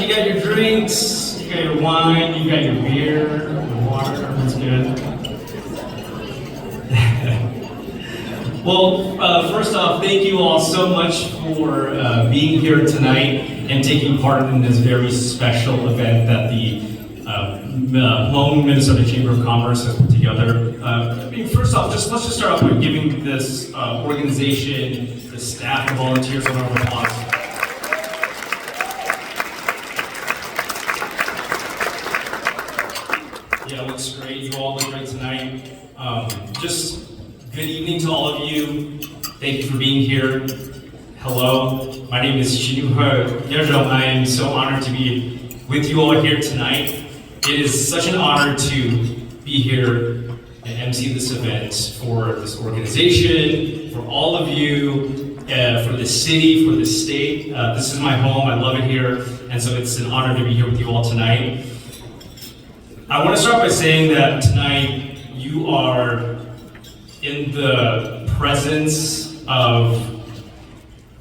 you got your drinks, you got your wine, you got your beer, your water, that's good. Well, first off, thank you all so much for being here tonight and taking part in this very special event that the Hmong Minnesota Chamber of Commerce has put together. First off, let's just start off by giving this organization, the staff, and volunteers a round of applause. Yeah, it looks great. You all look great tonight. Just good evening to all of you. Thank you for being here. Hello, my name is Shinuhe Yezhou. I am so honored to be with you all here tonight. It is such an honor to be here and MC this event for this organization, for all of you, for the city, for the state. This is my home. I love it here, and so it's an honor to be here with you all tonight. I want to start by saying that tonight you are in the presence of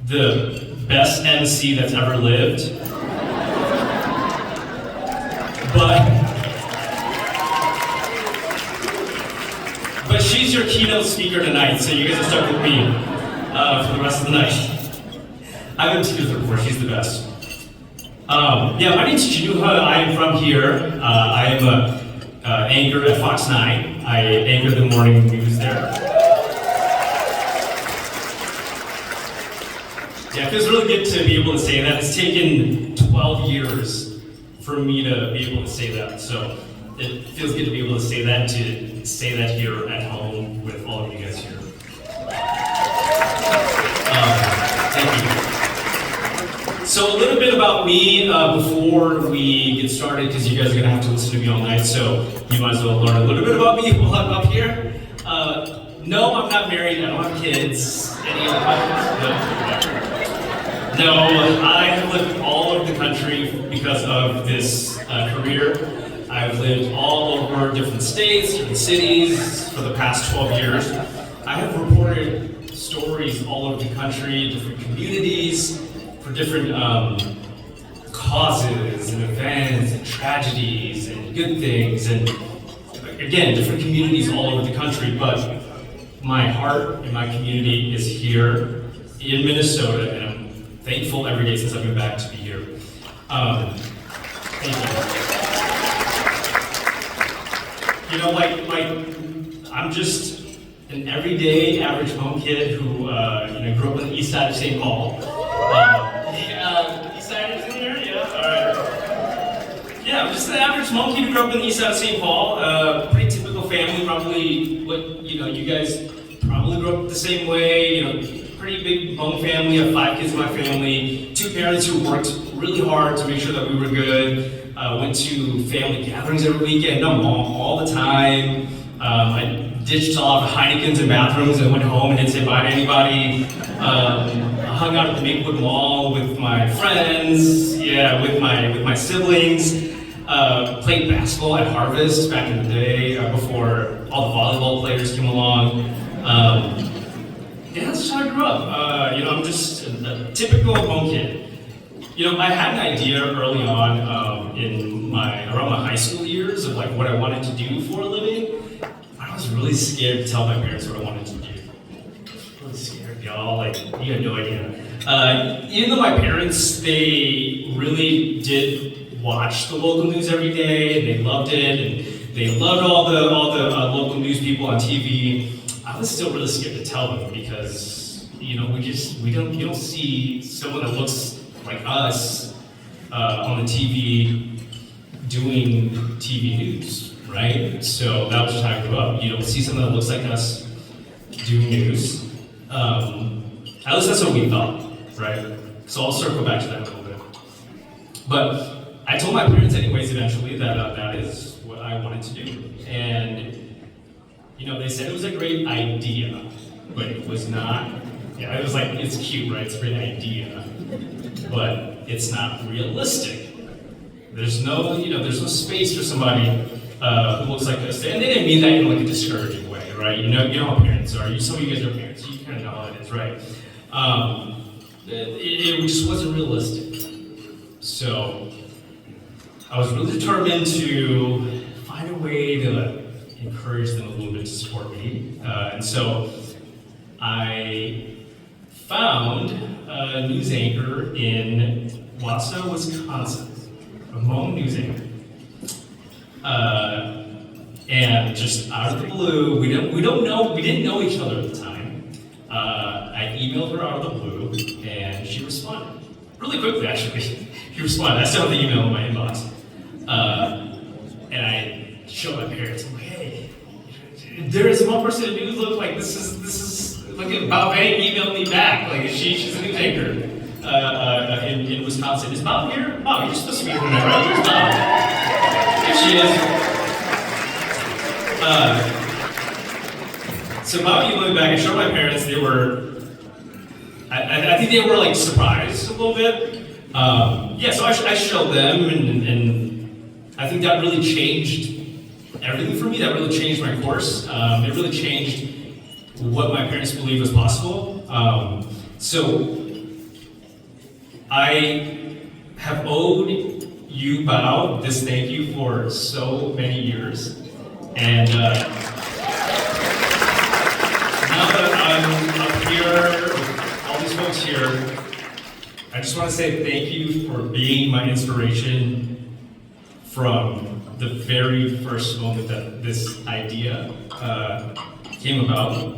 the best MC that's ever lived. But she's your keynote speaker tonight, so you guys are stuck with me for the rest of the night. I've been to her before, she's the best. Yeah, my name's Chinuha. I am from here. I am an anchor at Fox 9. I anchor the morning news there. Yeah, it feels really good to be able to say that. It's taken 12 years for me to be able to say that. So it feels good to be able to say that here at home with all of you guys here. Thank you. So a little bit about me before we get started, because you guys are going to have to listen to me all night, so you might as well learn a little bit about me while I'm up here. No, I'm not married. I don't have kids. Any other questions? No, I have lived all over the country because of this career. I've lived all over different states, different cities for the past 12 years. I have reported stories all over the country, different communities, for different causes and events and tragedies and good things, and again, different communities all over the country, but my heart and my community is here in Minnesota, and I'm thankful every day since I've been back to be here. Thank you. You know, I'm just an everyday average Hmong kid who grew up on the east side of St. Paul. East side is in here? Yeah, all right. Yeah, I'm just an average Hmong kid who grew up on the east side of St. Paul. Pretty typical family, probably what, you guys probably grew up the same way, pretty big Hmong family. I have 5 kids in my family, 2 parents who worked really hard to make sure that we were good. Went to family gatherings every weekend, no mom, all the time. I ditched a lot of Heinekens in bathrooms and went home and didn't say bye to anybody. I hung out at the Maplewood Mall with my friends, with my siblings. Played basketball at Harvest back in the day, before all the volleyball players came along. That's just how I grew up. I'm just a typical Hmong kid. I had an idea early on around my high school years of what I wanted to do for a living. I was really scared to tell my parents what I wanted to do. Really scared, y'all. You had no idea. Even though my parents, they really did watch the local news every day, and they loved it, and they loved all the local news people on TV. I was still really scared to tell them because you don't see someone that looks like us on the TV doing TV news, right? So that was just how I grew up. You don't see someone that looks like us doing news. At least that's what we thought, right? So I'll circle back to that a little bit. But I told my parents anyways eventually that that is what I wanted to do. And they said it was a great idea, but it was not. Yeah, it was it's cute, right? It's a great idea, but it's not realistic. There's no space for somebody who looks like us. And they didn't mean that in a discouraging way, right? You know how parents are. Some of you guys are parents, you kind of know how it is, right? It just wasn't realistic. So I was really determined to find a way to encourage them a little bit to support me. And so I found a news anchor in Wausau, Wisconsin, a Hmong news anchor. And just out of the blue, we didn't know each other at the time. I emailed her out of the blue, and she responded. Really quickly, actually. She responded. I still have the email in my inbox. And I showed my parents, I'm like, hey, there is one person in news look like this is look at Bao emailed me back. She's a news anchor in Wisconsin. Is Bao here? Oh, you're supposed to be here tonight, right? Where's Bao? Here she is. So Bao emailed me back. I showed my parents. They were, I think they were surprised a little bit. So I showed them, and I think that really changed everything for me. That really changed my course. It really changed what my parents believed was possible. So I have owed you, Bao, this thank you for so many years. And now that I'm up here with all these folks here, I just want to say thank you for being my inspiration from the very first moment that this idea came about.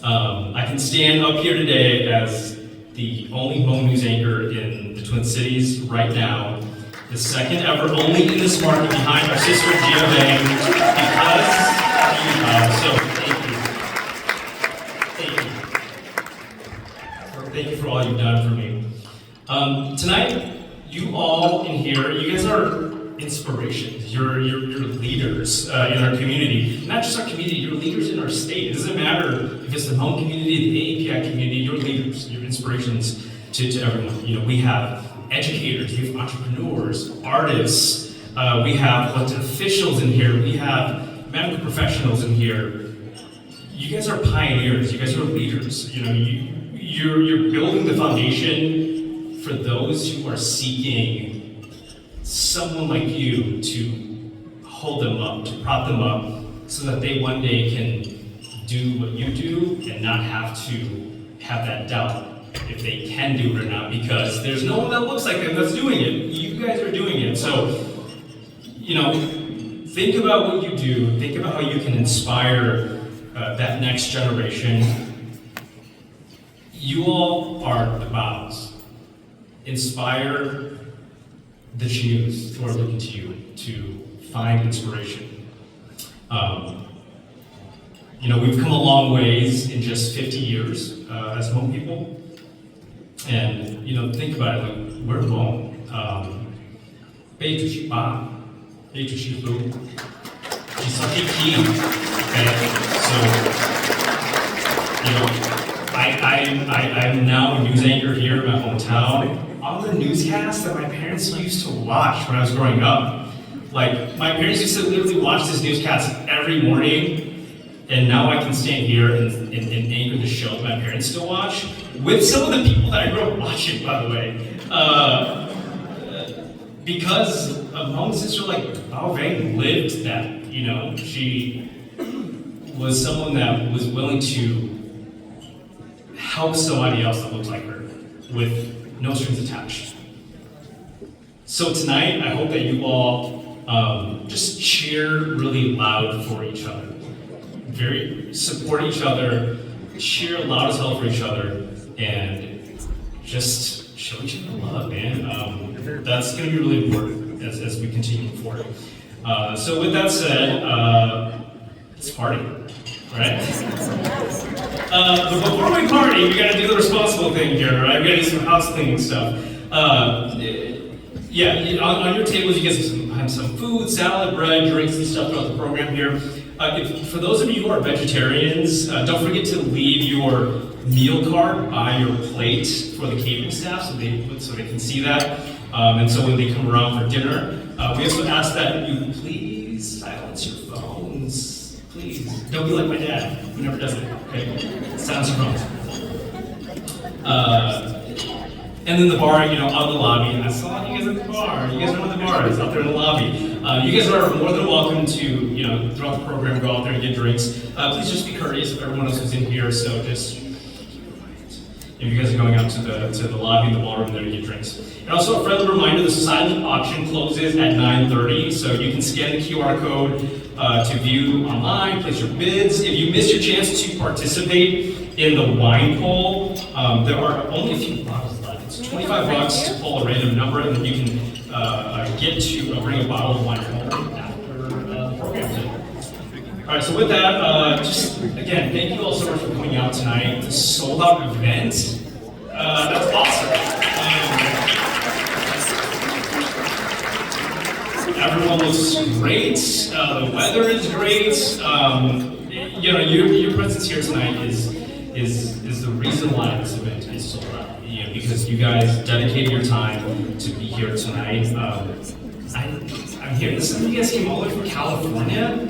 I can stand up here today as the only home news anchor in the Twin Cities right now, the second ever, only in this market behind our sister Gia Bang, because of you, Bob. So thank you for all you've done for me. Tonight, you all in here, you guys are inspirations. You're leaders in our community. Not just our community, you're leaders in our state. It doesn't matter if it's the Hmong community, the AAPI community, you're leaders. You're inspirations to everyone. You know, we have educators, we have entrepreneurs, artists, we have elected officials in here, we have medical professionals in here. You guys are pioneers, you guys are leaders. You know, you're building the foundation for those who are seeking someone like you to hold them up, to prop them up, so that they one day can do what you do and not have to have that doubt if they can do it or not, because there's no one that looks like them that's doing it. You guys are doing it. So, you know, think about what you do, think about how you can inspire that next generation. You all are the bottles. Inspire the Chinooks who are looking to you to find inspiration. You know, we've come a long ways in just 50 years as Hmong people. And, you know, think about it, like, we're Hmong. Okay? So, you know, I'm now a news anchor here in my hometown. All the newscasts that my parents used to watch when I was growing up. Like, my parents used to literally watch this newscast every morning, and now I can stand here and anchor the show that my parents still watch, with some of the people that I grew up watching, by the way. Because a Hmong sister like Bao Vang lived that, you know, she was someone that was willing to help somebody else that looked like her, with no strings attached. So tonight, I hope that you all just cheer really loud for each other. Support each other, cheer loud as hell for each other, and just show each other love, man. That's gonna be really important as we continue forward. So with that said, let's party, right? But before we party, we gotta do the responsible thing here, right? We gotta do some house cleaning stuff. Yeah, on your tables, you guys have some food, salad, bread, drinks, and stuff throughout the program here. For those of you who are vegetarians, don't forget to leave your meal card by your plate for the catering staff, so they can see that. And so when they come around for dinner, we also ask that you please silence your phones. Please, don't be like my dad, who never does it. Okay, silence your phones. And then the bar, you know, out in the lobby. I saw you guys at the bar. You guys know where the bar is, out there in the lobby. You guys are more than welcome to, you know, throughout the program, go out there and get drinks. Please just be courteous of everyone else who's in here. So just if you guys are going out to the lobby, the ballroom there to get drinks. And also a friendly reminder: the silent auction closes at 9:30, so you can scan the QR code to view online, place your bids. If you missed your chance to participate in the wine poll, there are only a few bottles left. It's $25 to pull a random number, and then you can get to bring a bottle of wine home after the program today. All right, so with that, just again, thank you all so much for coming out tonight. The sold out event, that's awesome. Everyone looks great. The weather is great. You know, your presence here tonight is the reason why this event is sold out. You know, because you guys dedicated your time to be here tonight. I'm hearing that some of you guys came all the way from California.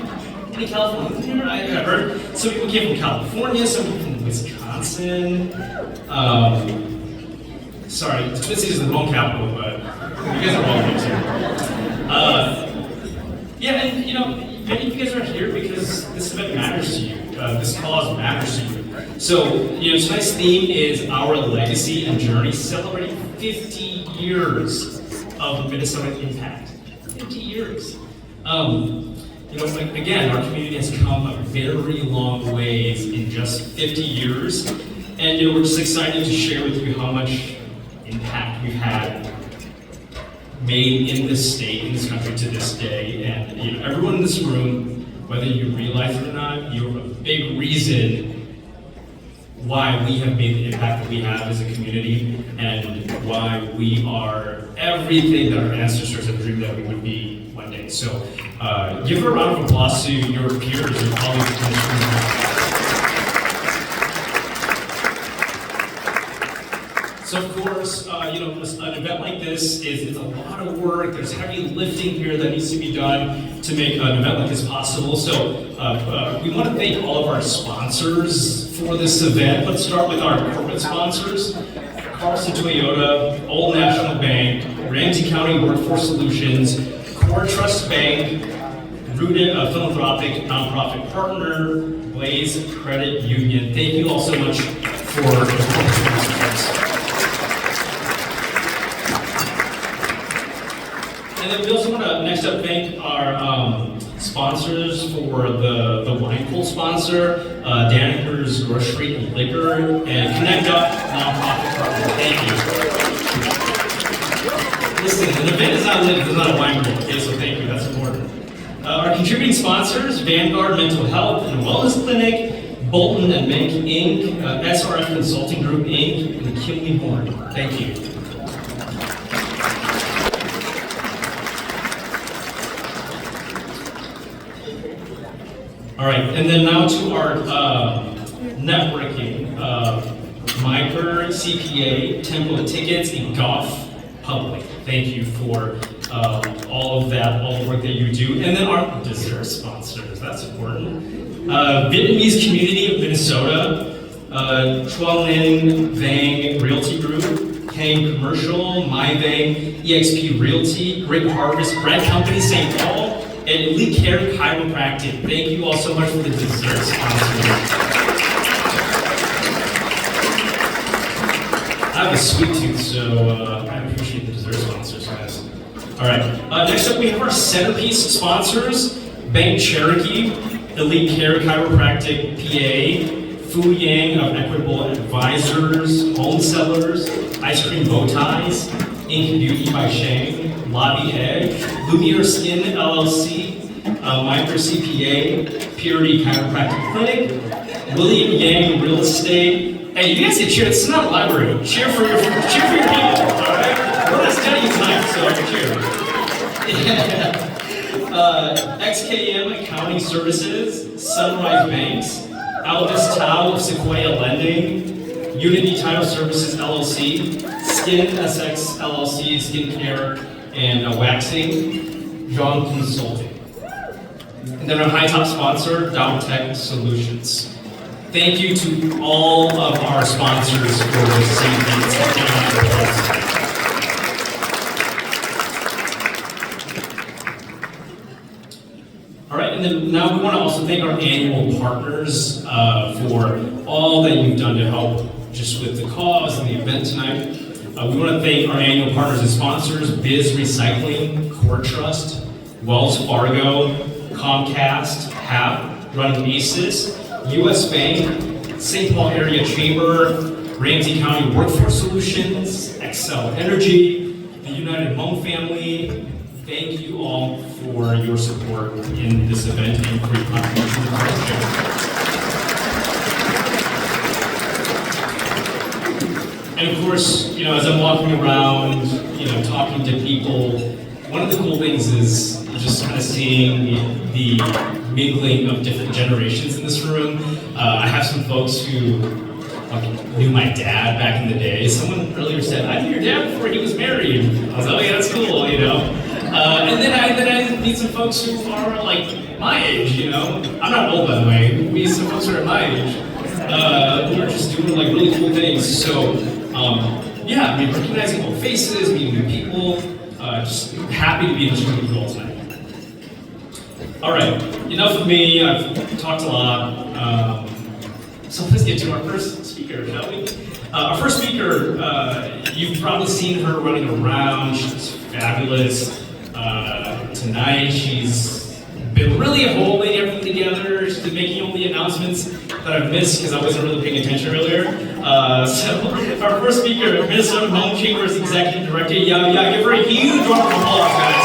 Any Californians here? I heard some people came from California, some people from Wisconsin. Sorry, Twin Cities is the Hmong capital, but you guys are welcome too. Yeah, and many of you guys are here because this event matters to you. This cause matters to you. So, tonight's theme is Our Legacy and Journey, celebrating 50 years of Minnesota impact. 50 years. Again, our community has come a very long ways in just 50 years. And we're just excited to share with you how much impact we've had made in this state, in this country to this day. And everyone in this room, whether you realize it or not, you're a big reason why we have made the impact that we have as a community and why we are everything that our ancestors have dreamed that we would be one day. So give a round of applause to your peers, your colleagues in this room. So of course, an event like this it's a lot of work. There's heavy lifting here that needs to be done to make an event like this possible. So we want to thank all of our sponsors for this event. Let's start with our corporate sponsors: Carlson Toyota, Old National Bank, Ramsey County Workforce Solutions, Core Trust Bank, Rooted, a philanthropic nonprofit partner, Blaze Credit Union. Thank you all so much for the corporate sponsors. And then we also want to next up thank our sponsors for the wine pool sponsor, Daniker's Grocery and Liquor, and Connect Up nonprofit partner. Thank you. Listen, an event is not lit if there's not a wine pool. Okay, so thank you. That's important. Our contributing sponsors: Vanguard Mental Health and Wellness Clinic, Bolton and Mink Inc., SRF Consulting Group Inc., and Kimley Horn. Thank you. All right, and then now to our networking. Myper, CPA, Tempo Tickets, and Golf Public. Thank you for all of that, all the work that you do. And then our dessert sponsors, that's important. Vietnamese Community of Minnesota, Truong Ninh Vang Realty Group, Kang Commercial, MyVang, EXP Realty, Great Harvest Bread Company, St. Paul, and Elite Care Chiropractic. Thank you all so much for the dessert sponsors. I have a sweet tooth, so I appreciate the dessert sponsors, guys. All right, next up we have our centerpiece sponsors: Bank Cherokee, Elite Care Chiropractic PA, Fu Yang of Equitable Advisors, Home Sellers, Ice Cream Bow Ties, Ink Beauty by Shane, Lobby Egg, Lumiere Skin LLC, Micro CPA, Purity Chiropractic Clinic, William Yang Real Estate. Hey, you guys can cheer. It's not a library. Cheer for your people. All right, we're not studying tonight, so cheer. XKM Accounting Services, Sunrise Banks, Alvis Tao of Sequoia Lending, Unity Title Services LLC, Skin SX LLC, Skincare and Waxing, John Consulting. And then our high top sponsor, Dow Tech Solutions. Thank you to all of our sponsors for this evening. All right, and then now we want to also thank our annual partners for all that you've done to help just with the cause and the event tonight. We want to thank our annual partners and sponsors: Biz Recycling, Core Trust, Wells Fargo, Comcast, HAP, Running Aces, U.S. Bank, St. Paul Area Chamber, Ramsey County Workforce Solutions, Excel Energy, the United Hmong family. Thank you all for your support in this event and for your contribution to the project. And of course, as I'm walking around, talking to people, one of the cool things is just kind of seeing the mingling of different generations in this room. I have some folks who knew my dad back in the day. Someone earlier said, I knew your dad before he was married. I was like, oh yeah, that's cool, And then I meet some folks who are like my age, you know? I'm not old, by the way. We some folks are at my age. Who are just doing like really cool things. So, yeah, I mean, recognizing old faces, meeting new people, just happy to be in this room with you all tonight. All right, enough of me. I've talked a lot. So let's get to our first speaker, shall we? Our first speaker, you've probably seen her running around. She's fabulous. Tonight, she's been really holding everything together. She's been making all the announcements that I've missed because I wasn't really paying attention earlier. So our first speaker, Minnesota Hmong Chamber's Executive Director, yeah, give her a huge round of applause, guys.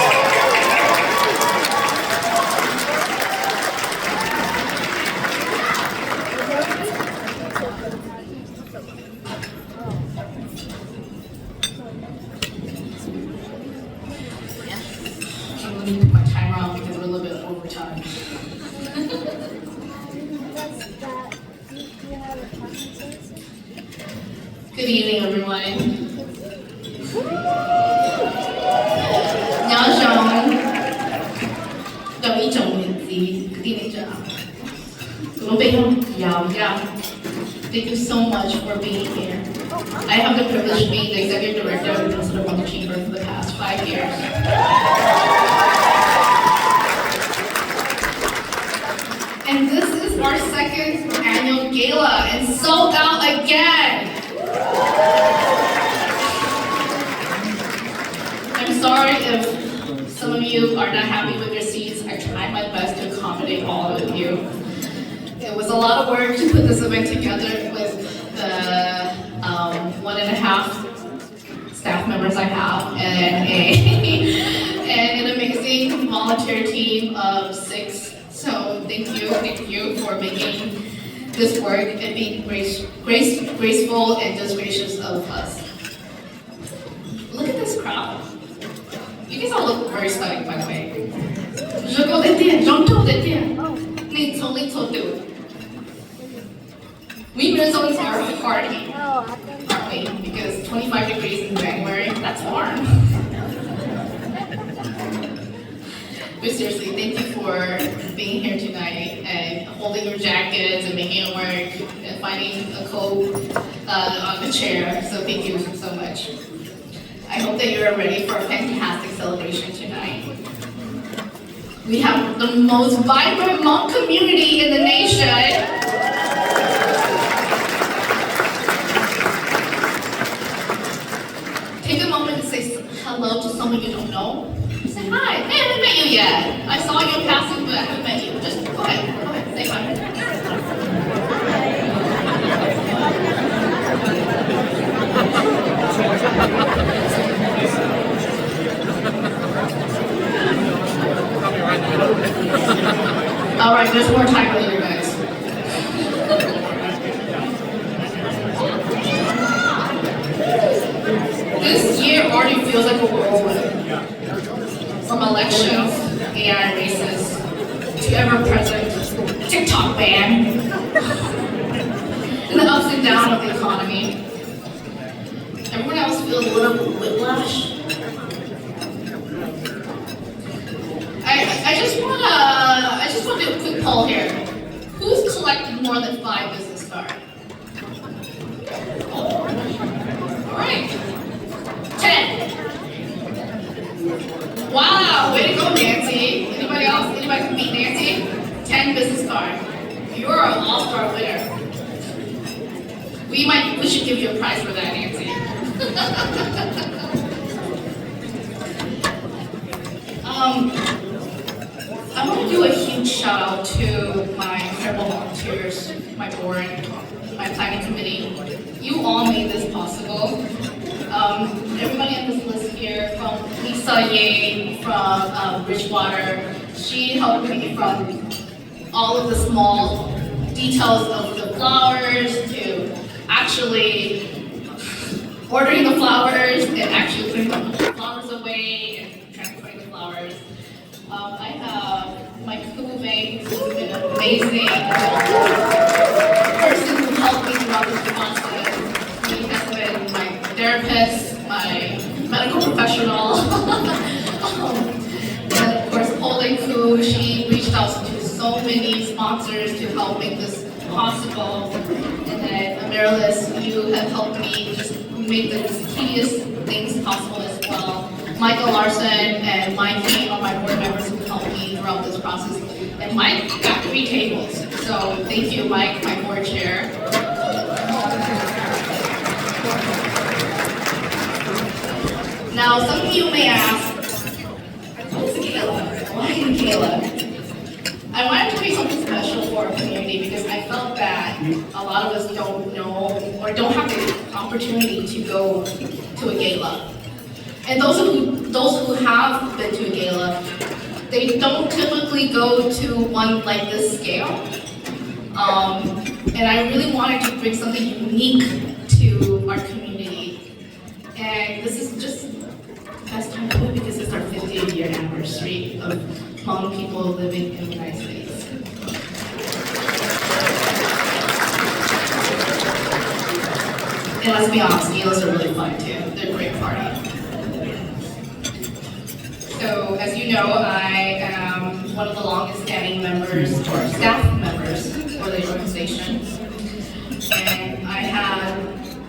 Good evening, everyone. Thank you so much for being here. I have the privilege of being the Executive Director of the Minnesota Hmong Chamber for the past 5 years. And this is our second annual gala and sold out again. I'm sorry if some of you are not happy with your seats. I tried my best to accommodate all of you. It was a lot of work to put this event together with the 1.5 staff members I have and an amazing volunteer team of 6. So thank you for making this work and being graceful and just gracious of us. Look at this crowd. You guys all look very stunning, by the way. Je go de tien, don't do de tien. Little do. We Minnesotans are hardy, aren't we? Because 25 degrees in January, that's warm. But seriously, thank you for being here tonight and holding your jackets and making it work and finding a coat on the chair. So thank you so much. I hope that you're ready for a fantastic celebration tonight. We have the most vibrant Hmong community in the nation. Take a moment to say hello to someone you don't know. Say hi. Hey, I haven't met you yet. I saw you in passing, but I haven't met you. Just go ahead, say hi. All right, there's more time later, guys. This year already feels like a whirlwind. From elections, AI races, to ever-present TikTok ban, and the ups and downs of the economy. Everyone else feels a little whiplash. I just want to do a quick poll here. Who's collected more than 5 business cards? All right. 10. Wow, way to go, Nancy. Anybody else? Anybody can beat Nancy? 10 business cards. You're an all-star winner. We should give you a prize for that, Nancy. I want to do a huge shout out to my incredible volunteers, my board, my planning committee. You all made this possible. Everybody on this list here, from Lisa Ye, from Bridgewater, she helped me from all of the small details of the flowers to actually ordering the flowers and actually putting the flowers away and transporting the flowers. I have my crewmate who's been an amazing person who helped me throughout this process. He has been my therapist, my medical professional, and of course holding crew who she reached out to so many sponsors to help make this possible. And then Amaryllis, you have helped me just make the tedious things possible as well. Michael Larson and Mikey are my board members who helped me throughout this process. And Mike got 3 tables. So thank you, Mike, my board chair. Now, some of you may ask, what is Gala? Why Gala? I wanted to create something special for our community because I felt that a lot of us don't know or don't have the opportunity to go to a gala. And those who have been to a gala, they don't typically go to one like this scale. And I really wanted to bring something unique to our community. And this is just the best time to do it because it's our 50th year anniversary of Hmong people living in the United States. And let's be honest, galas are really fun too. They're a great party. So, as you know, I am one of the longest standing members or staff members for the organization. And I had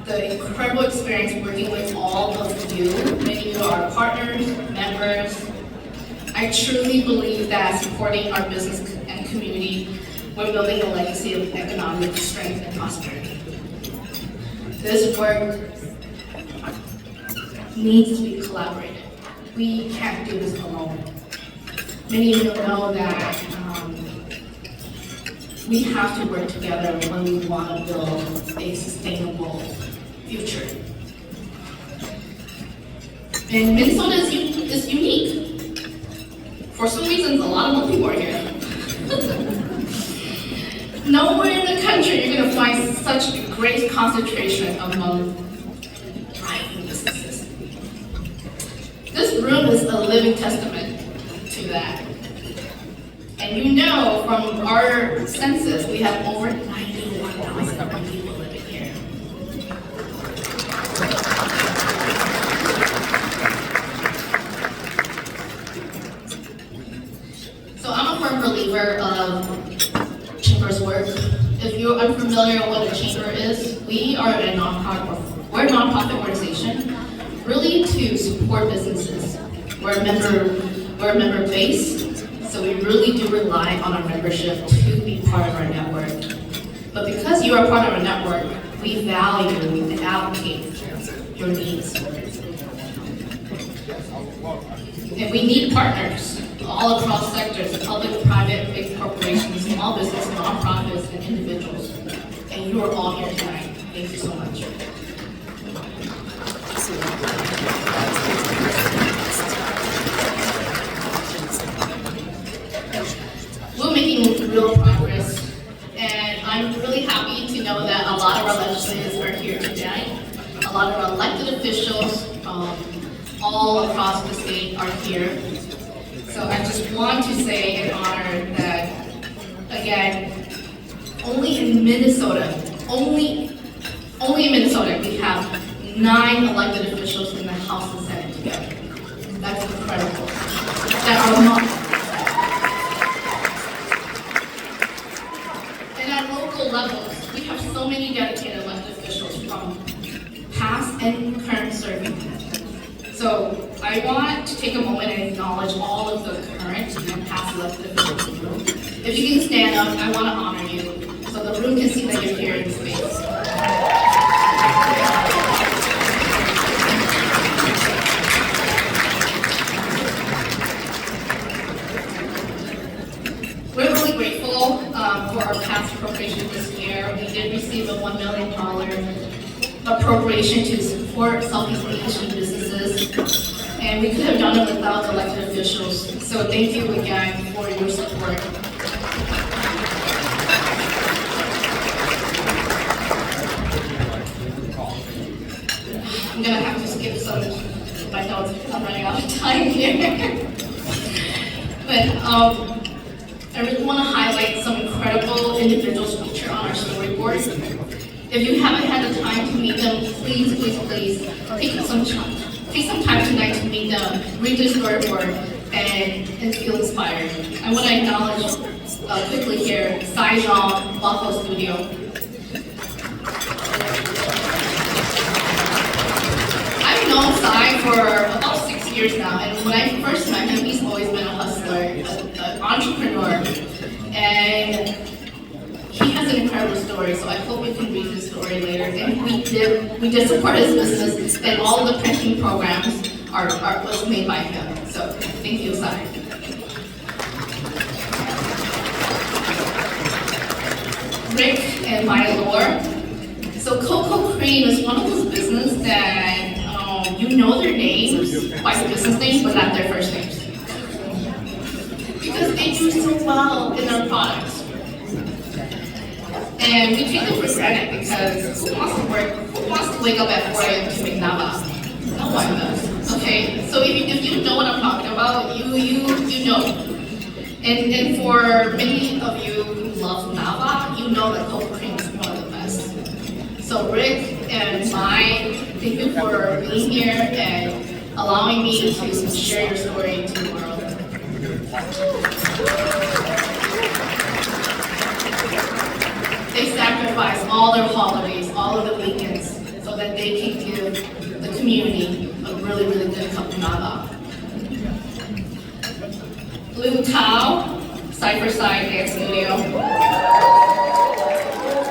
the incredible experience working with all of you. Many of you are partners, members. I truly believe that supporting our business and community, we're building a legacy of economic strength and prosperity. This work needs to be collaborated. We can't do this alone. Many of you know that we have to work together when we want to build a sustainable future. And Minnesota is unique. For some reasons, a lot of Hmong people are here. Nowhere in the country you're going to find such a great concentration of Hmong thriving businesses. This room is a living testament to that. And you know from our census, we have over 91,000 people living here. So I'm a firm believer of Chamber's work. If you're unfamiliar with what a chamber is, we are a nonprofit organization, really to support businesses. We're a member base, so we really do rely on our membership to be part of our network. But because you are part of our network, we value and advocate your needs. And we need partners all across sectors, public, private, big corporations, small business, nonprofits, and individuals. And you are all here tonight. Thank you so much. We're making real progress, and I'm really happy to know that a lot of our legislators are here tonight. A lot of our elected officials all across the state are here. So I just want to say and honor that, again, only in Minnesota, we have 9 elected officials in the House and Senate together. That's incredible. That are not. And at local levels, we have so many dedicated elected officials from past and current serving. So I want to take a moment and acknowledge all of the current and past elected officials in the room. If you can stand up, I want to honor you so the room can see that you're here in space. We're really grateful for our past appropriation this year. We did receive a $1 million appropriation to support Southeast Asian businesses. And we could have done it without elected officials. So thank you again for your support. I'm gonna have to skip some of my notes because I'm running out of time here. But I really want to highlight some incredible individuals featured on our storyboard. If you haven't had the time to meet them, please take some time tonight to meet them, read their storyboard, and feel inspired. I want to acknowledge quickly here, Saigon Buffalo Studio. I've known Sai for about 6 years now, and when I first met him, he's always been a hustler, an entrepreneur, and he has an incredible story, so I hope you can read his story later. And we did support his business, and all of the printing programs was made by him. So thank you, Sai. Rick and Mylor. So Cocoa Cream is one of those businesses that you know their names by the business names, but not their first names. Because they do so well in their products. And we take them for granted because who wants to wake up at 4 a.m. to make nava? No one does. Okay, so if you know what I'm talking about, you know. And for many of you who love nava, you know that cocoa cream is one of the best. So Rick and Mai, thank you for being here and allowing me to share your story to the world. They sacrifice all their holidays, all of the weekends, so that they can give the community a really, really good cup of nava. Blue Cow, Side for Side Dance Studio.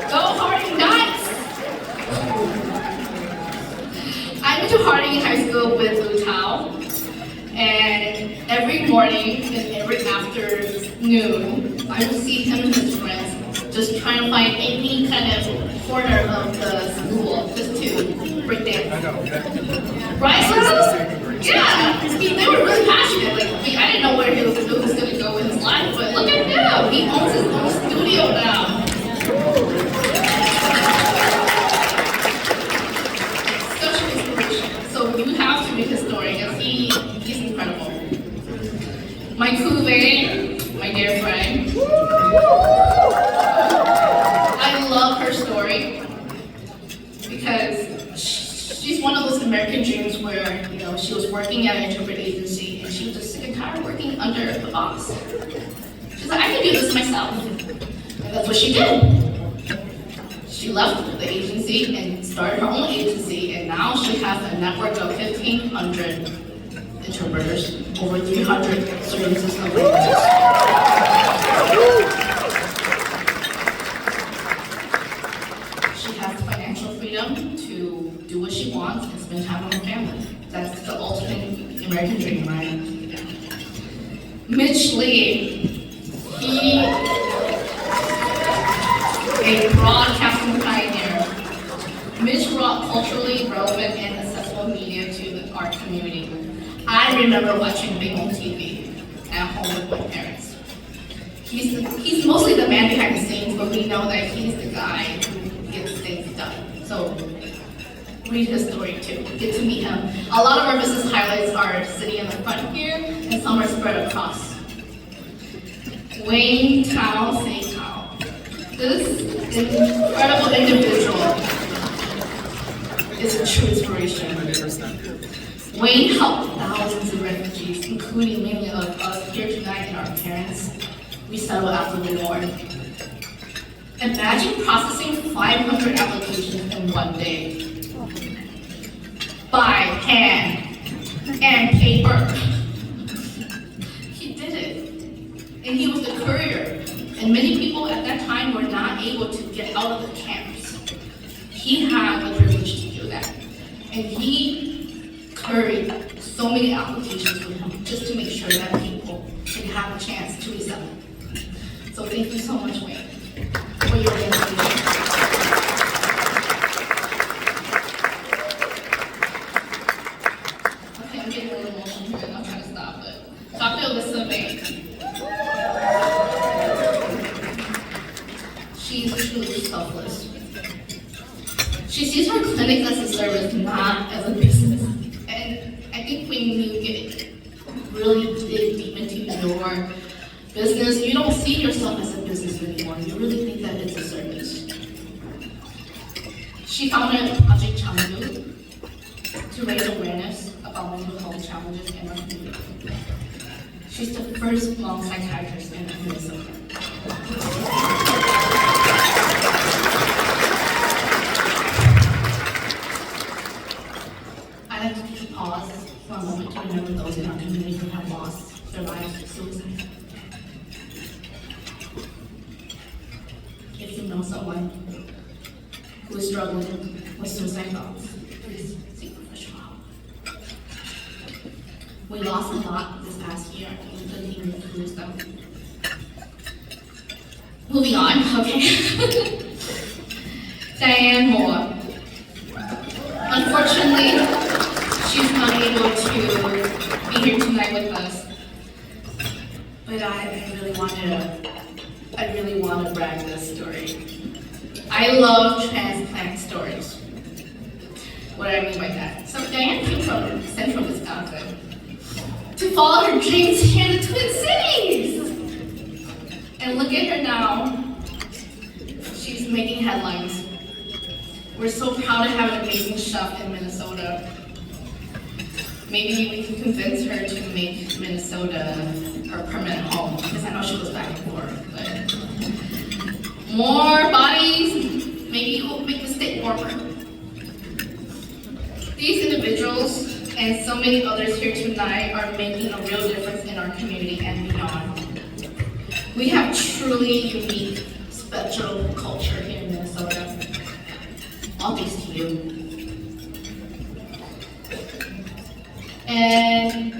Go Harding, guys! I went to Harding High School with Blue Cow, and every morning and every afternoon, I would see him and his friends just trying to find any kind of corner of the school just to break dance. Right? Yeah, they were really passionate. Like, I didn't know where he was going to go with his life, but look at him. He owns his own studio now. Such an inspiration. So you have to read his story because he's incredible. My Kuve, my dear friend. I love her story because she's one of those American dreams where, you know, she was working at an interpret agency and she was just sick and tired of working under a boss. She's like, I can do this myself. And that's what she did. She left the agency and started her own agency, and now she has a network of 1,500 interpreters, over 300 services and languages. She has financial freedom to do what she wants and spend time with her family. That's the ultimate American dream, right? Mitch Lee, he a broadcasting pioneer. Mitch brought culturally relevant and accessible media to our community. I remember watching Big on TV at home with my parents. He's mostly the man behind the scenes, but we know that he's the guy who gets things done. So read his story too. Get to meet him. A lot of our business highlights are sitting in the front here, and some are spread across. Wayne Tao Say Tao. This incredible individual is a true inspiration. Wayne helped thousands of refugees, including many of us here tonight and our parents, resettle after the war. Imagine processing 500 applications in one day. By hand and paper. He did it. And he was the courier. And many people at that time were not able to get out of the camps. He had the privilege to do that. And he couried so many applications with him just to make sure that people can have a chance to resettle. So thank you so much, Wayne, for your dedication. Okay, I'm getting a little emotional here and I'm trying to stop, but Dr. Alyssa Bay. She's truly selfless. She sees her clinic as a service, not as a business. And I think when you get really dig deep into your business, you don't see yourself as a business anymore. You really think that it's a service. She founded Project Chandu to raise awareness about mental health challenges in our community. She's the first Hmong psychiatrist in Minnesota. I'd like to take a pause for a moment to remember those in our community who have lost their lives to suicide. If you know someone who is struggling with suicide thoughts, please seek professional help. We lost a lot this past year, and we couldn't even lose them. Moving on, okay. Diane Moore. Unfortunately, she's not able to be here tonight with us. But I really want to brag this story. I love transplant stories. What do I mean by that? So Diane came from central Wisconsin to follow her dreams here in the Twin Cities. And look at her now. She's making headlines. We're so proud to have an amazing chef in Minnesota. Maybe we can convince her to make Minnesota her permanent home, because I know she goes back and forth. But more bodies, maybe it will make the state warmer. These individuals and so many others here tonight are making a real difference in our community and beyond. We have truly unique, special culture here in Minnesota. All thanks to you. And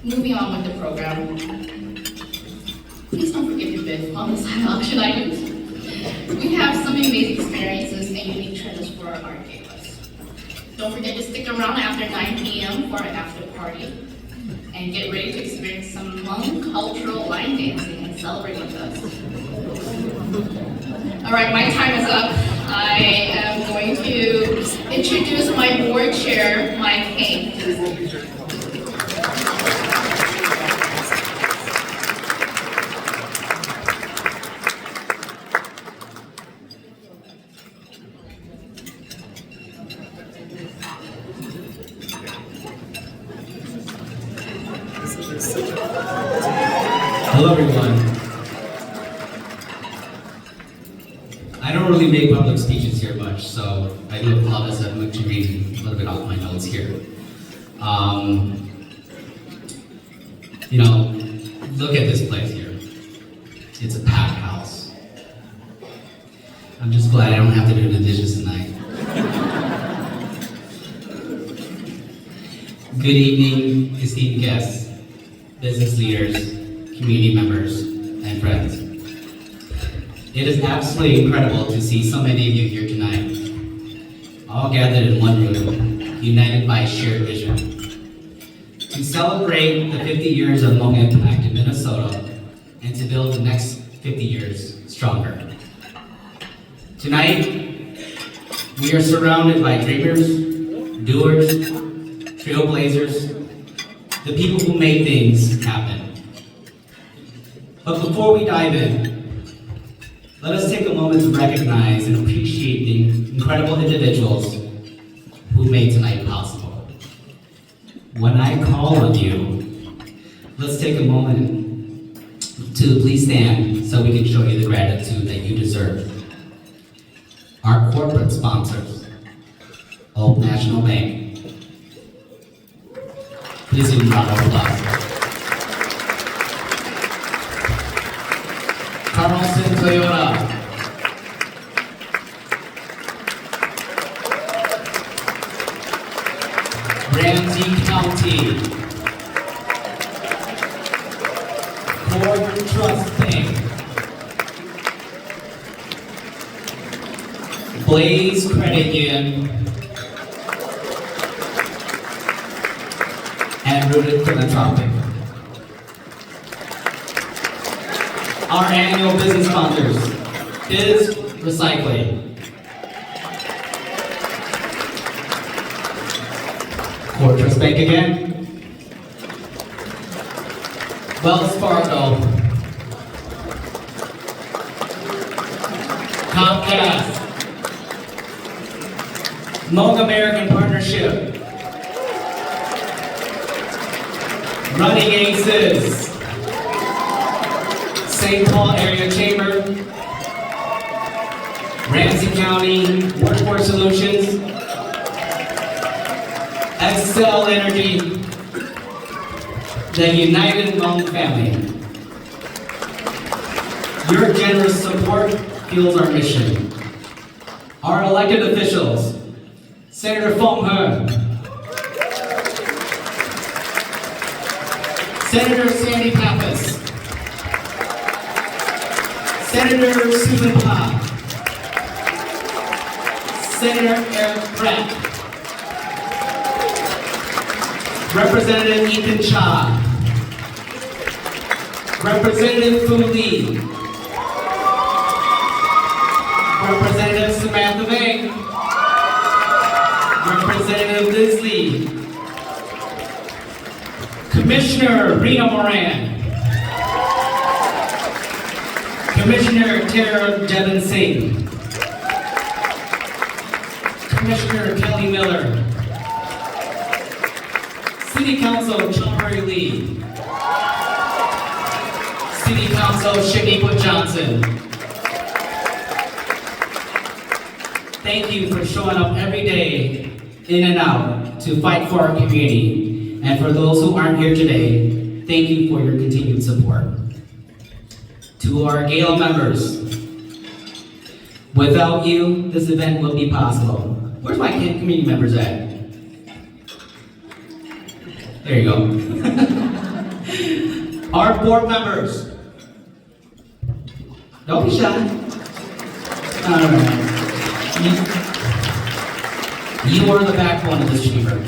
moving on with the program. Please don't forget your bid on the side auction items. We have some amazing experiences and unique treasures for our art galas. Don't forget to stick around after 9 p.m. for an after party. And get ready to experience some Hmong cultural line dancing and celebrate with us. All right, my time is up. I am going to introduce my board chair, Mike Hain. Hello everyone. I don't really make public speeches here much, so I do apologize. I'm going to read a little bit off my notes here. Look at this place here. It's a packed house. I'm just glad I don't have to do the dishes tonight. Good evening, esteemed guests, business leaders, community members, and friends. It is absolutely incredible to see so many of you here tonight, all gathered in one room, united by a shared vision, to celebrate the 50 years of Hmong impact in Minnesota and to build the next 50 years stronger. Tonight, we are surrounded by dreamers, doers, trailblazers, the people who make things happen. But before we dive in, let us take a moment to recognize and appreciate the incredible individuals who made tonight possible. When I call on you, let's take a moment to please stand so we can show you the gratitude that you deserve. Our corporate sponsors, Old National Bank. Please give them a round of applause. Carlson Toyota. Ramsey County. Ford Trust Bank. Blaze Credit Union. And Rooted Philanthropic. Our annual business sponsors, Biz Recycling, Ford Trust Bank again, Wells Fargo, Comcast, Hmong American Partnership, Running Aces, St. Paul Area Chamber, Ramsey County Workforce Solutions, Excel Energy, the United Hmong family. Your generous support fuels our mission. Our elected officials, Senator Phong He, Senator Sandy Pappas, Senator Susan Pa, Senator Eric Pratt, Representative Ethan Cha, Representative Fu Lee, Representative Samantha Vang, Representative Liz Lee, Commissioner Rita Moran, Commissioner Tara Devon Singh, Commissioner Kelly Miller, City Council Chomri Lee, City Council Shaniqua Johnson. Thank you for showing up every day, in and out, to fight for our community. And for those who aren't here today, thank you for your continued support. To our Gala members, without you, this event wouldn't be possible. Where's my community members at? There you go. Our board members, don't be shy. You are the backbone of this chamber.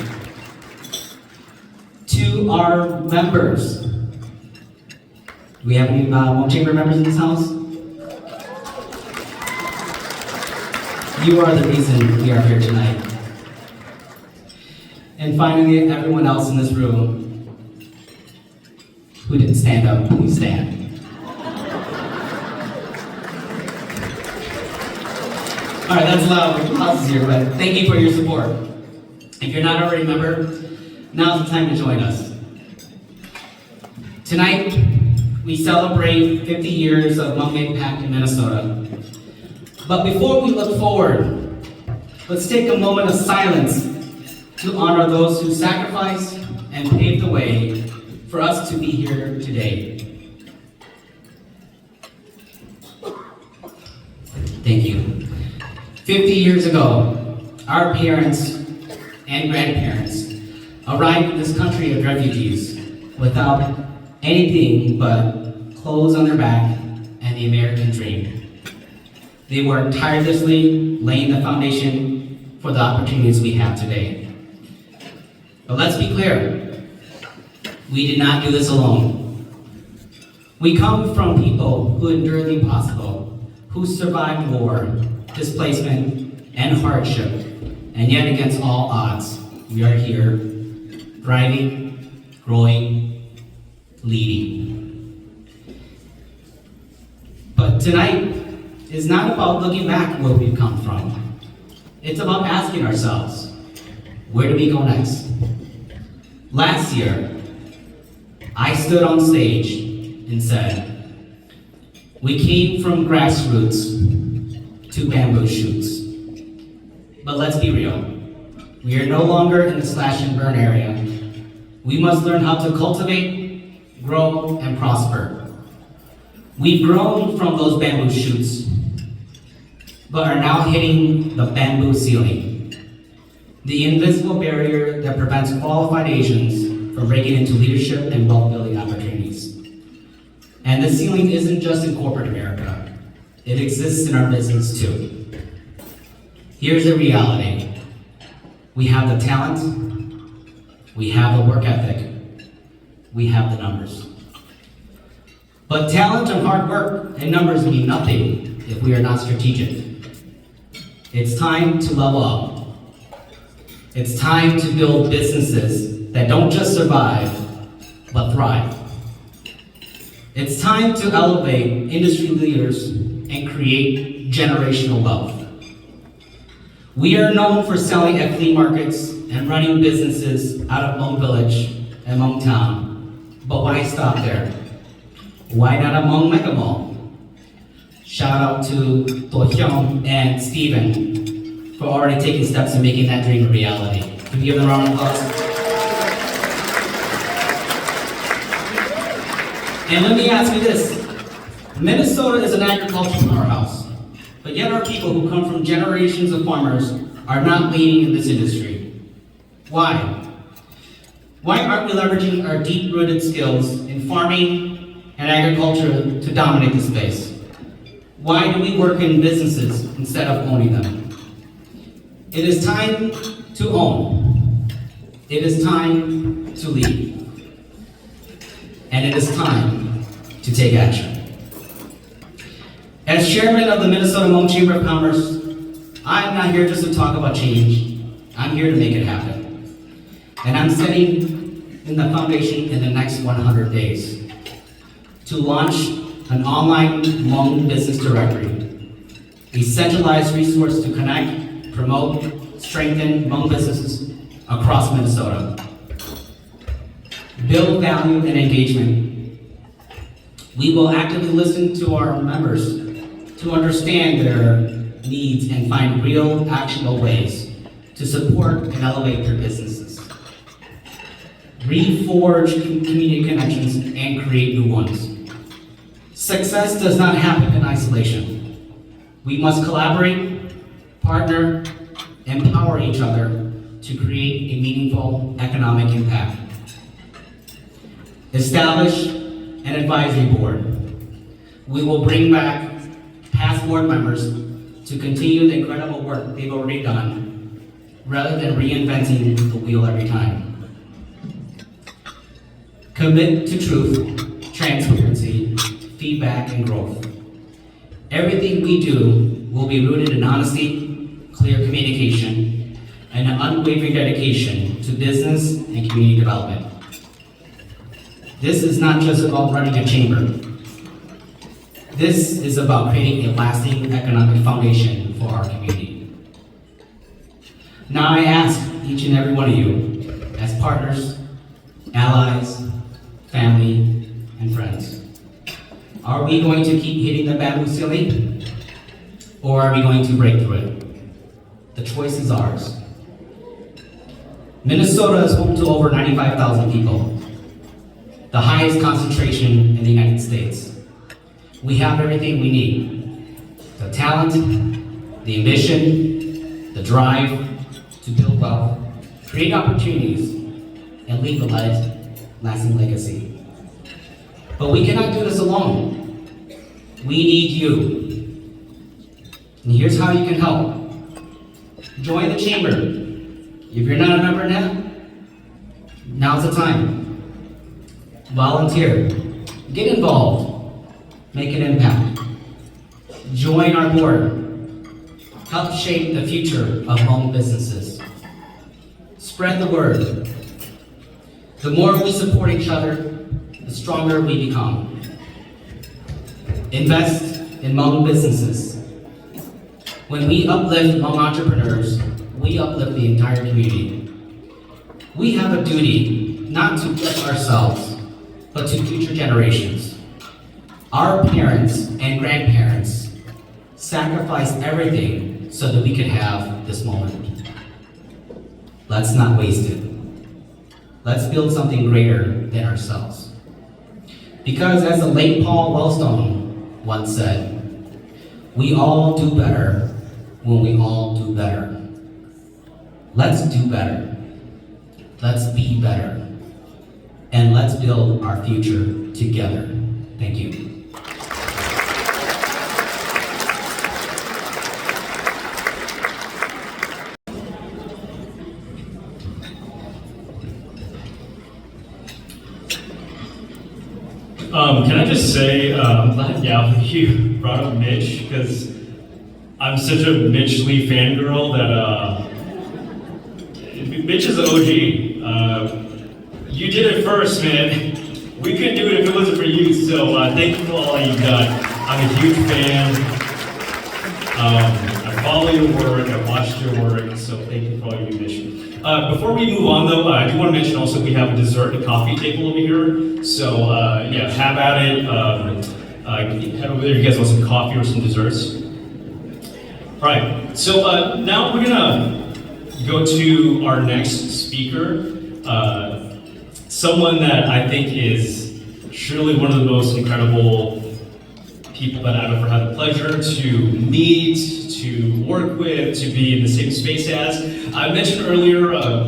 To our members, do we have any Hmong chamber members in this house? You are the reason we are here tonight. And finally, everyone else in this room who didn't stand up, please stand. All right, that's loud applause here, but thank you for your support. If you're not already a member, now's the time to join us. Tonight, we celebrate 50 years of Hmong Impact in Minnesota. But before we look forward, let's take a moment of silence to honor those who sacrificed and paved the way for us to be here today. Thank you. 50 years ago, our parents and grandparents arrived in this country of refugees without anything but clothes on their back and the American dream. They worked tirelessly, laying the foundation for the opportunities we have today. But let's be clear, we did not do this alone. We come from people who endured the impossible, who survived war, displacement, and hardship, and yet against all odds, we are here, thriving, growing, leading. But tonight is not about looking back where we've come from. It's about asking ourselves, where do we go next? Last year, I stood on stage and said, we came from grassroots to bamboo shoots. But let's be real. We are no longer in the slash and burn area. We must learn how to cultivate, grow, and prosper. We've grown from those bamboo shoots, but are now hitting the bamboo ceiling. The invisible barrier that prevents qualified Asians from breaking into leadership and wealth-building opportunities. And the ceiling isn't just in corporate America. It exists in our business too. Here's the reality. We have the talent, we have the work ethic, we have the numbers. But talent and hard work and numbers mean nothing if we are not strategic. It's time to level up. It's time to build businesses that don't just survive, but thrive. It's time to elevate industry leaders and create generational wealth. We are known for selling at flea markets and running businesses out of Hmong Village and Hmong Town. But why stop there? Why not a Hmong mega mall? Shout out to Do Hyung and Steven for already taking steps in making that dream a reality. Can we give them a round of applause? And let me ask you this. Minnesota is an agricultural powerhouse, but yet our people who come from generations of farmers are not leading in this industry. Why? Why aren't we leveraging our deep-rooted skills in farming and agriculture to dominate the space? Why do we work in businesses instead of owning them? It is time to own. It is time to lead. And it is time to take action. As chairman of the Minnesota Hmong Chamber of Commerce, I'm not here just to talk about change. I'm here to make it happen. And I'm setting in the foundation in the next 100 days to launch an online Hmong business directory, a centralized resource to connect, promote, strengthen Hmong businesses across Minnesota. Build value and engagement. We will actively listen to our members to understand their needs and find real, actionable ways to support and elevate their businesses. Reforge community connections and create new ones. Success does not happen in isolation. We must collaborate, partner, empower each other to create a meaningful economic impact. Establish an advisory board. We will bring back past board members to continue the incredible work they've already done, rather than reinventing the wheel every time. Commit to truth, transparency, feedback, and growth. Everything we do will be rooted in honesty, clear communication, and an unwavering dedication to business and community development. This is not just about running a chamber. This is about creating a lasting economic foundation for our community. Now I ask each and every one of you, as partners, allies, family, and friends, are we going to keep hitting the bamboo ceiling, or are we going to break through it? The choice is ours. Minnesota is home to over 95,000 people, the highest concentration in the United States. We have everything we need: the talent, the ambition, the drive to build wealth, create opportunities, and leave a lasting legacy. But we cannot do this alone. We need you. And here's how you can help. Join the chamber. If you're not a member now, now's the time. Volunteer. Get involved. Make an impact. Join our board. Help shape the future of Hmong businesses. Spread the word. The more we support each other, the stronger we become. Invest in Hmong businesses. When we uplift Hmong entrepreneurs, we uplift the entire community. We have a duty not to just ourselves, but to future generations. Our parents and grandparents sacrificed everything so that we could have this moment. Let's not waste it. Let's build something greater than ourselves. Because as the late Paul Wellstone once said, we all do better when we all do better. Let's do better. Let's be better. And let's build our future together. Thank you. Can I just say, I'm glad Gala, you brought up Mitch, because I'm such a Mitch Lee fangirl that Mitch is an OG. You did it first, man. We couldn't do it if it wasn't for you, so thank you for all you've done. I'm a huge fan. I follow your work, I watched your work, so thank you for all you do, Mitch. Before we move on though, I do want to mention also we have a dessert and coffee table over here. So yeah, have at it. Head over there. You guys want some coffee or some desserts? All right. So now we're gonna go to our next speaker. Someone that I think is surely one of the most incredible people that I've ever had the pleasure to meet, to work with, to be in the same space as. I mentioned earlier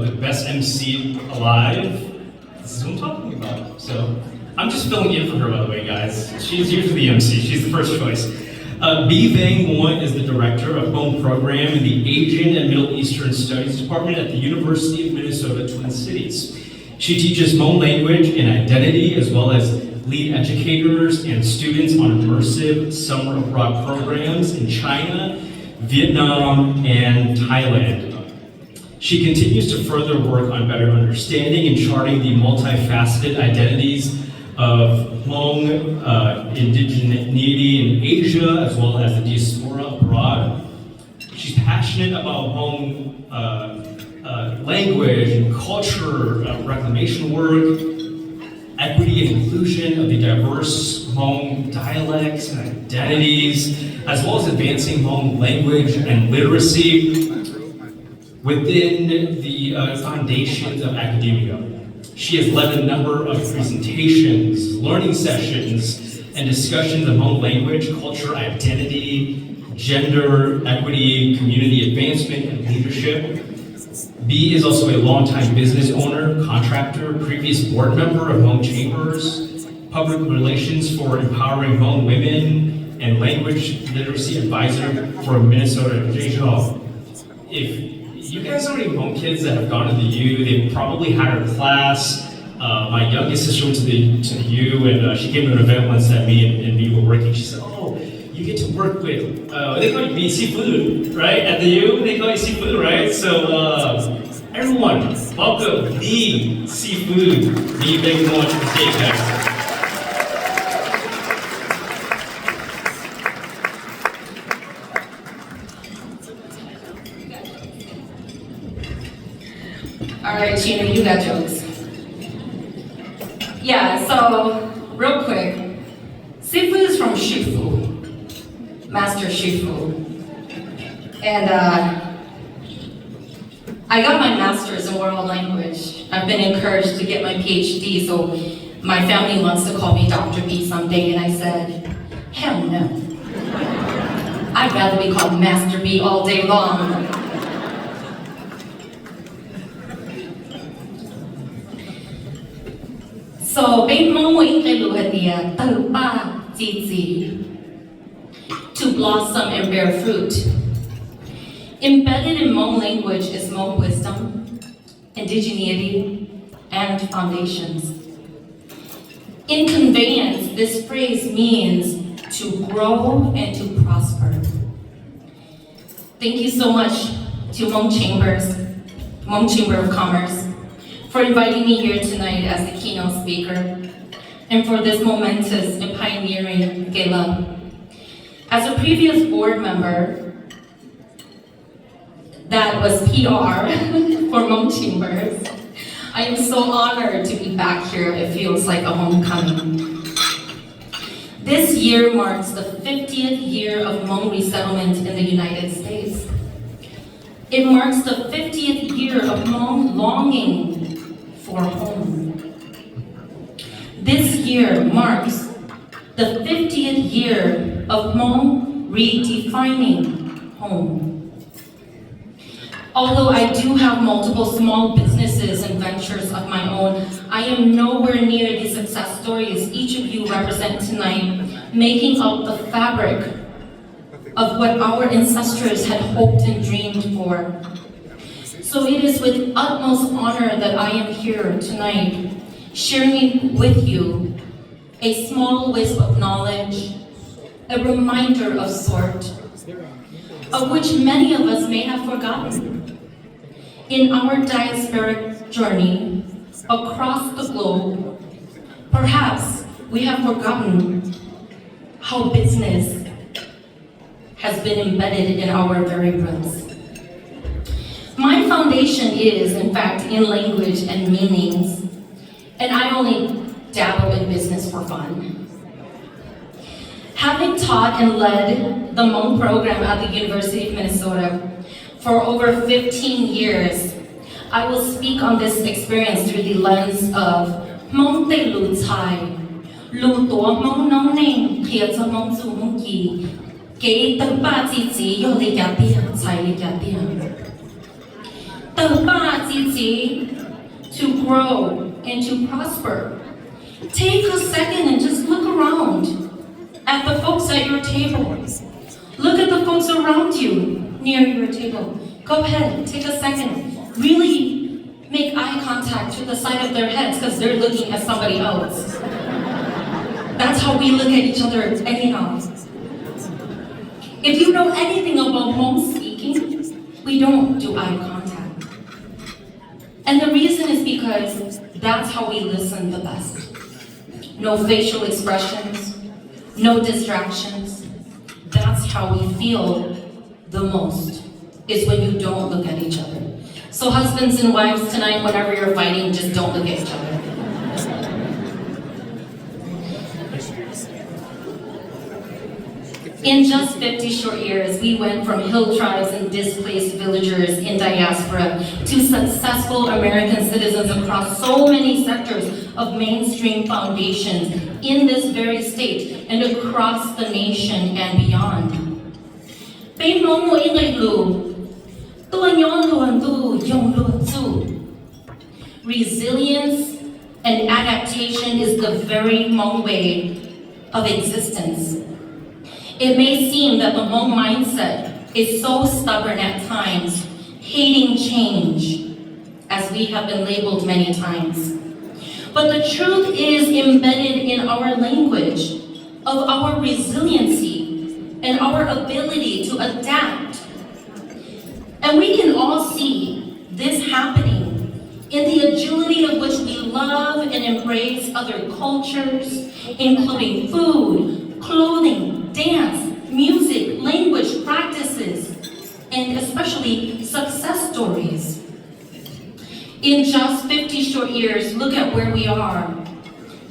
the best MC alive. This is what I'm talking about. So I'm just filling in for her, by the way, guys. She's usually the MC. She's the first choice. Bee Vang Nguyen is the director of Hmong program in the Asian and Middle Eastern Studies Department at the University of Minnesota Twin Cities. She teaches Hmong language and identity, as well as lead educators and students on immersive summer abroad programs in China, Vietnam, and Thailand. She continues to further work on better understanding and charting the multifaceted identities of Hmong indigeneity in Asia, as well as the diaspora abroad. She's passionate about Hmong language and culture, reclamation work, equity and inclusion of the diverse Hmong dialects and identities, as well as advancing Hmong language and literacy within the foundations of academia. She has led a number of presentations, learning sessions, and discussions of Hmong language, culture, identity, gender, equity, community advancement, and leadership. B is also a longtime business owner, contractor, previous board member of Hmong Chambers, public relations for empowering Hmong women, and language literacy advisor for Minnesota. If you guys are any Hmong kids that have gone to the U, they probably had her class. My youngest sister went to the U, and she came to an event once that me and me were working. She said, "Oh, you get to work with, they call you seafood, right? At the U, they call you seafood, right? So everyone, welcome the seafood. Bee Vang Nguyen to the stage, guys." All right, Gina, you got jokes. Yeah, so real quick, seafood is from Shifu, Master Shifu. And I got my master's in world language. I've been encouraged to get my PhD, so my family wants to call me Dr. B someday, and I said, hell no. I'd rather be called Master B all day long. So, to blossom and bear fruit. Embedded in Hmong language is Hmong wisdom, indigeneity, and foundations. In conveyance, this phrase means to grow and to prosper. Thank you so much to Hmong Chamber of Commerce, for inviting me here tonight as the keynote speaker, and for this momentous and pioneering gala. As a previous board member that was PR for Hmong Chambers, I am so honored to be back here. It feels like a homecoming. This year marks the 50th year of Hmong resettlement in the United States. It marks the 50th year of Hmong longing for home. This year marks the 50th year of Hmong redefining home. Although I do have multiple small businesses and ventures of my own, I am nowhere near the success stories each of you represent tonight, making up the fabric of what our ancestors had hoped and dreamed for. So it is with utmost honor that I am here tonight, sharing with you a small wisp of knowledge, a reminder of sort, of which many of us may have forgotten. In our diasporic journey across the globe, perhaps we have forgotten how business has been embedded in our very roots. My My foundation is, in fact, in language and meanings, and I only dabble in business for fun. Having taught and led the Hmong program at the University of Minnesota for over 15 years, I will speak on this experience through the lens of Hmong Te Lu Chai, Lu Tua Hmong Nong Ning, Kia Cha Hmong Zu Hmong Ki, Kei Te Ba Ji Ji Yo Li Ya Tia, Chai Li Ya Tia. Te Ba Ji Ji, to grow and to prosper. Take a second and just look around at the folks at your table. Look at the folks around you near your table. Go ahead, take a second. Really make eye contact to the side of their heads because they're looking at somebody else. That's how we look at each other anyhow. If you know anything about Hmong speaking, we don't do eye contact. And the reason is because that's how we listen the best. No facial expressions, no distractions. That's how we feel the most, is when you don't look at each other. So husbands and wives tonight, whenever you're fighting, just don't look at each other. In just 50 short years, we went from hill tribes and displaced villagers in diaspora to successful American citizens across so many sectors of mainstream foundations in this very state and across the nation and beyond. Resilience and adaptation is the very Hmong way of existence. It may seem that the Hmong mindset is so stubborn at times, hating change, as we have been labeled many times. But the truth is embedded in our language of our resiliency and our ability to adapt. And we can all see this happening in the agility of which we love and embrace other cultures, including food, clothing, dance, music, language, practices, and especially success stories. In just 50 short years, look at where we are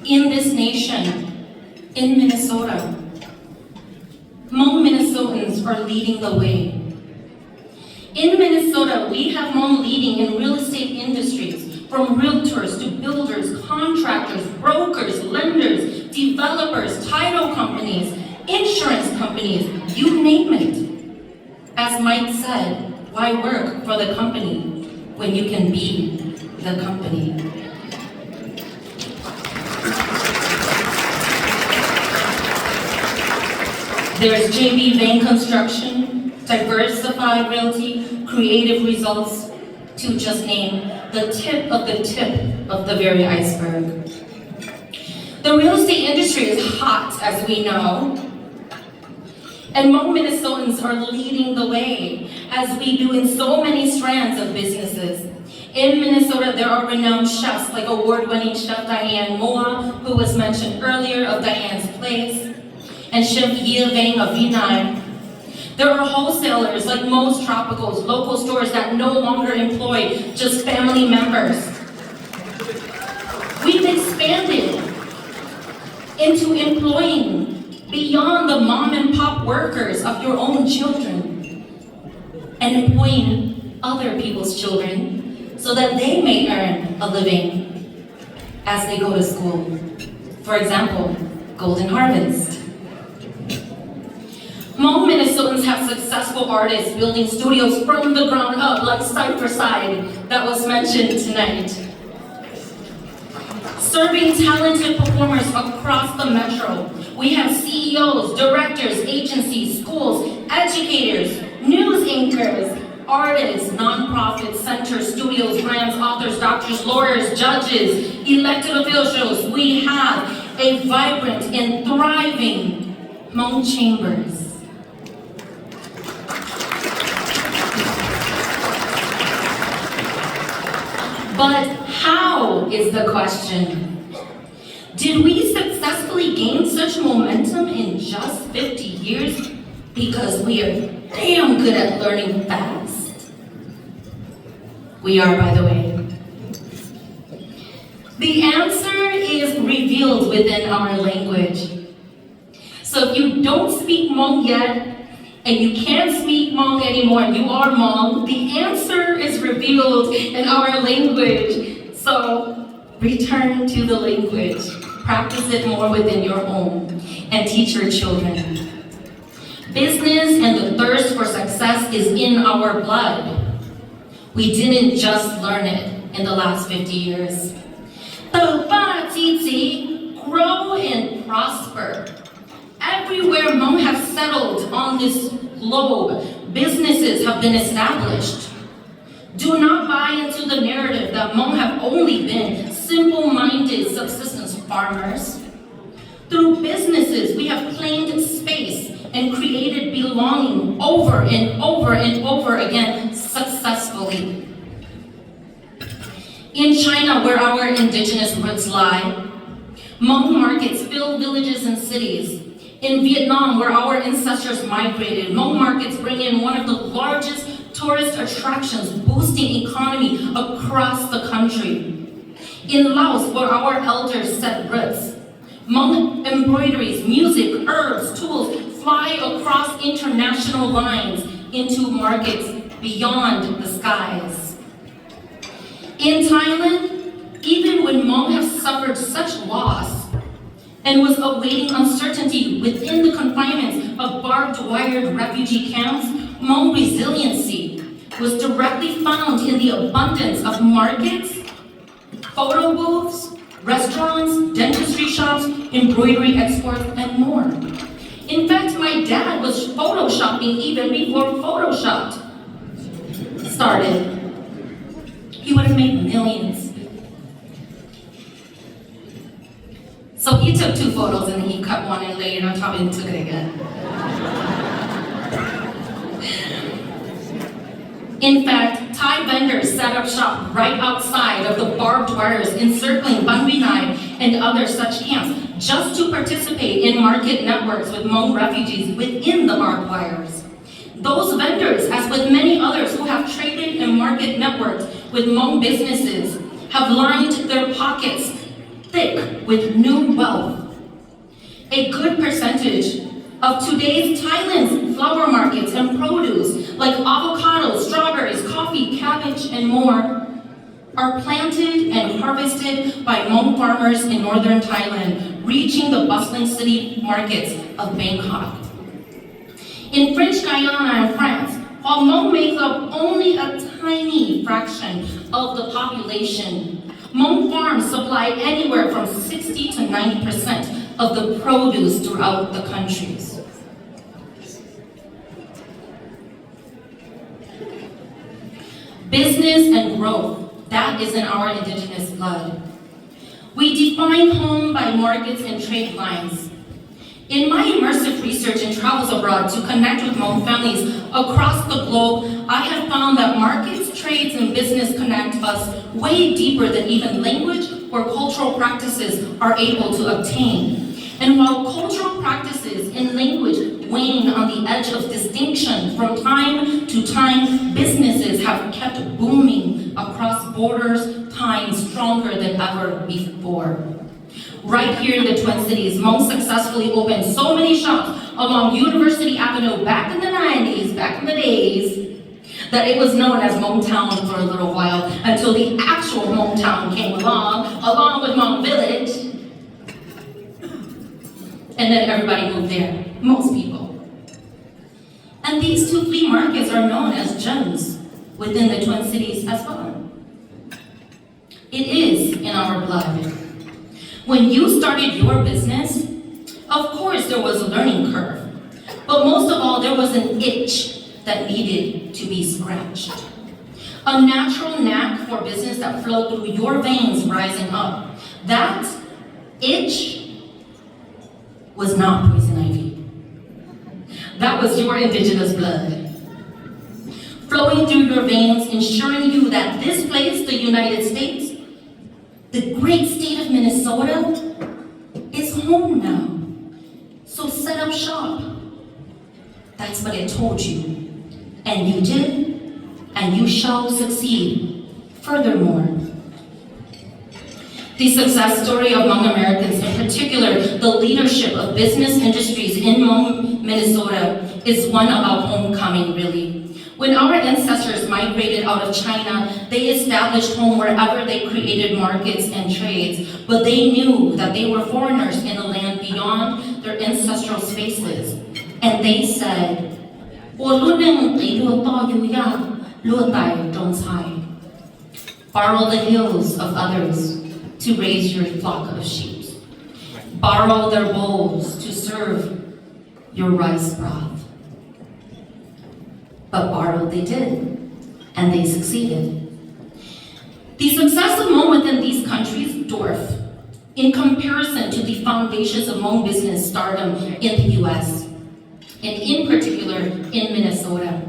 in this nation, in Minnesota. Hmong Minnesotans are leading the way. In Minnesota, we have Hmong leading in real estate industries, from realtors to builders, contractors, brokers, lenders, developers, title companies, insurance companies, you name it. As Mike said, why work for the company when you can be the company? There's JB Vane Construction, Diversified Realty, Creative Results, to just name the tip of the very iceberg. The real estate industry is hot, as we know, and Hmong Minnesotans are leading the way, as we do in so many strands of businesses. In Minnesota, there are renowned chefs like award-winning chef Diane Moa, who was mentioned earlier, of Diane's Place, and Chef Yie Vang of Vinay. There are wholesalers like Mo's Tropicals, local stores that no longer employ just family members. We've expanded into employing beyond the mom and pop workers of your own children and employing other people's children so that they may earn a living as they go to school. For example, Golden Harvest. Hmong Minnesotans have successful artists building studios from the ground up, like Side for Side, that was mentioned tonight. Serving talented performers across the metro. We have CEOs, directors, agencies, schools, educators, news anchors, artists, nonprofits, centers, studios, brands, authors, doctors, lawyers, judges, elected officials. We have a vibrant and thriving Hmong chambers. But how is the question? Did we successfully gain such momentum in just 50 years because we are damn good at learning fast? We are, by the way. The answer is revealed within our language. So if you don't speak Hmong yet, and you can't speak Hmong anymore, and you are Hmong, the answer is revealed in our language. So return to the language. Practice it more within your home, and teach your children. Business and the thirst for success is in our blood. We didn't just learn it in the last 50 years. Grow and prosper. Everywhere Hmong have settled on this globe, businesses have been established. Do not buy into the narrative that Hmong have only been simple-minded subsistence farmers. Through businesses, we have claimed space and created belonging over and over and over again successfully. In China, where our indigenous roots lie, Hmong markets fill villages and cities. In Vietnam, where our ancestors migrated, Hmong markets bring in one of the largest tourist attractions, boosting economy across the country. In Laos, where our elders set roots, Hmong embroideries, music, herbs, tools fly across international lines into markets beyond the skies. In Thailand, even when Hmong have suffered such loss and was awaiting uncertainty within the confinements of barbed wired refugee camps, Hmong resiliency was directly found in the abundance of markets, photo booths, restaurants, dentistry shops, embroidery exports, and more. In fact, my dad was photoshopping even before Photoshop started. He would have made millions. So he took 2 photos and then he cut one and later on top and took it again. In fact, Thai vendors set up shop right outside of the barbed wires encircling Ban Vinai and other such camps just to participate in market networks with Hmong refugees within the barbed wires. Those vendors, as with many others who have traded in market networks with Hmong businesses, have lined their pockets thick with new wealth. A good percentage of today's Thailand's flower markets and produce, like avocados, strawberries, coffee, cabbage, and more, are planted and harvested by Hmong farmers in northern Thailand, reaching the bustling city markets of Bangkok. In French Guiana and France, while Hmong makes up only a tiny fraction of the population, Hmong farms supply anywhere from 60 to 90% of the produce throughout the countries. Business and growth, that is in our indigenous blood. We define home by markets and trade lines. In my immersive research and travels abroad to connect with Hmong families across the globe, I have found that markets, trades, and business connect us way deeper than even language or cultural practices are able to obtain. And while cultural practices and language wane on the edge of distinction from time to time, businesses have kept booming across borders, time stronger than ever before. Right here in the Twin Cities, Hmong successfully opened so many shops along University Avenue back in the 90s, back in the days, that it was known as Hmong Town for a little while until the actual Hmong Town came along with Hmong Village. And then everybody moved there, most people. And these 2 flea markets are known as gems within the Twin Cities as well. It is in our blood. When you started your business, of course there was a learning curve, but most of all, there was an itch that needed to be scratched. A natural knack for business that flowed through your veins rising up. That itch was not poison ivy. That was your indigenous blood. Flowing through your veins, ensuring you that this place, the United States, the great state of Minnesota, is home now. So set up shop. That's what it told you. And you did, and you shall succeed. Furthermore, the success story of Hmong Americans, in particular the leadership of business industries in Hmong, Minnesota, is one about homecoming, really. When our ancestors migrated out of China, they established home wherever they created markets and trades, but they knew that they were foreigners in a land beyond their ancestral spaces. And they said, borrow the hills of others to raise your flock of sheep. Borrow their bowls to serve your rice broth. But borrow they did, and they succeeded. The success of Hmong within these countries dwarf in comparison to the foundations of Hmong business stardom in the US, and in particular in Minnesota.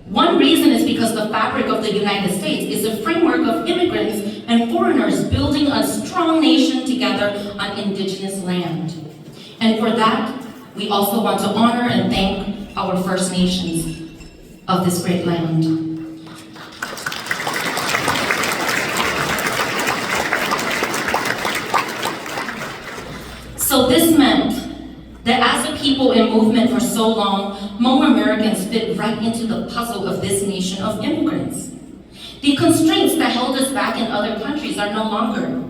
One reason is because the fabric of the United States is a framework of immigrants and foreigners building a strong nation together on indigenous land. And for that, we also want to honor and thank our First Nations of this great land. So this meant that as a people in movement for so long, Hmong Americans fit right into the puzzle of this nation of immigrants. The constraints that held us back in other countries are no longer.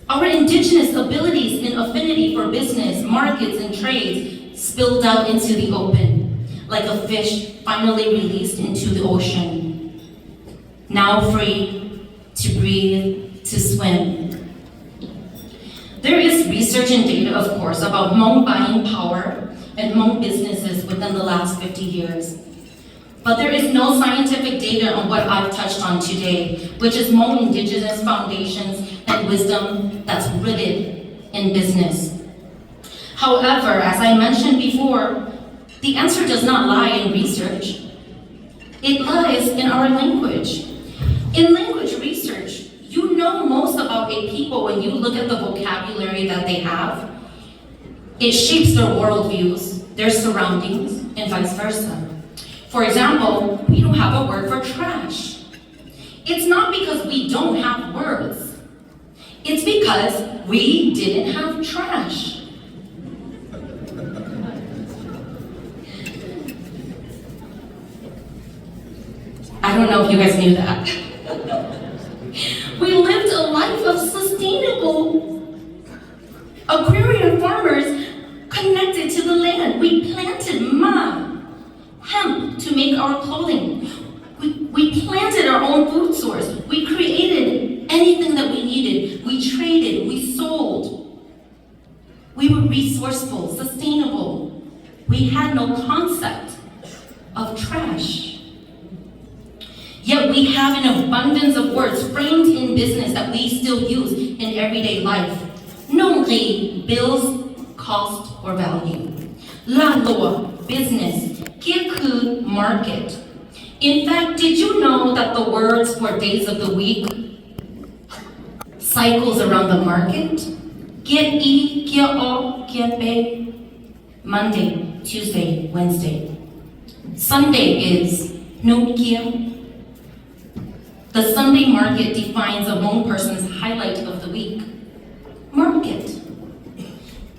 Our indigenous abilities and affinity for business, markets, and trades spilled out into the open, like a fish finally released into the ocean. Now free to breathe, to swim. There is research and data, of course, about Hmong buying power and Hmong businesses within the last 50 years. But there is no scientific data on what I've touched on today, which is Hmong indigenous foundations and wisdom that's rooted in business. However, as I mentioned before, the answer does not lie in research. It lies in our language. In language research, you know most about a people when you look at the vocabulary that they have. It shapes their worldviews, their surroundings, and vice versa. For example, we don't have a word for trash. It's not because we don't have words. It's because we didn't have trash. I don't know if you guys knew that. We lived a life of sustainable agrarian farmers connected to the land. We planted hemp to make our clothing. We planted our own food source. We created anything that we needed. We traded, we sold. We were resourceful, sustainable. We had no concept of trash. Yet we have an abundance of words framed in business that we still use in everyday life. Nongri, bills, cost, or value. La law, business. Kirku, market. In fact, did you know that the words for days of the week cycles around the market? Monday, Tuesday, Wednesday. Sunday is Nukia. The Sunday market defines a Hmong person's highlight of the week. Market.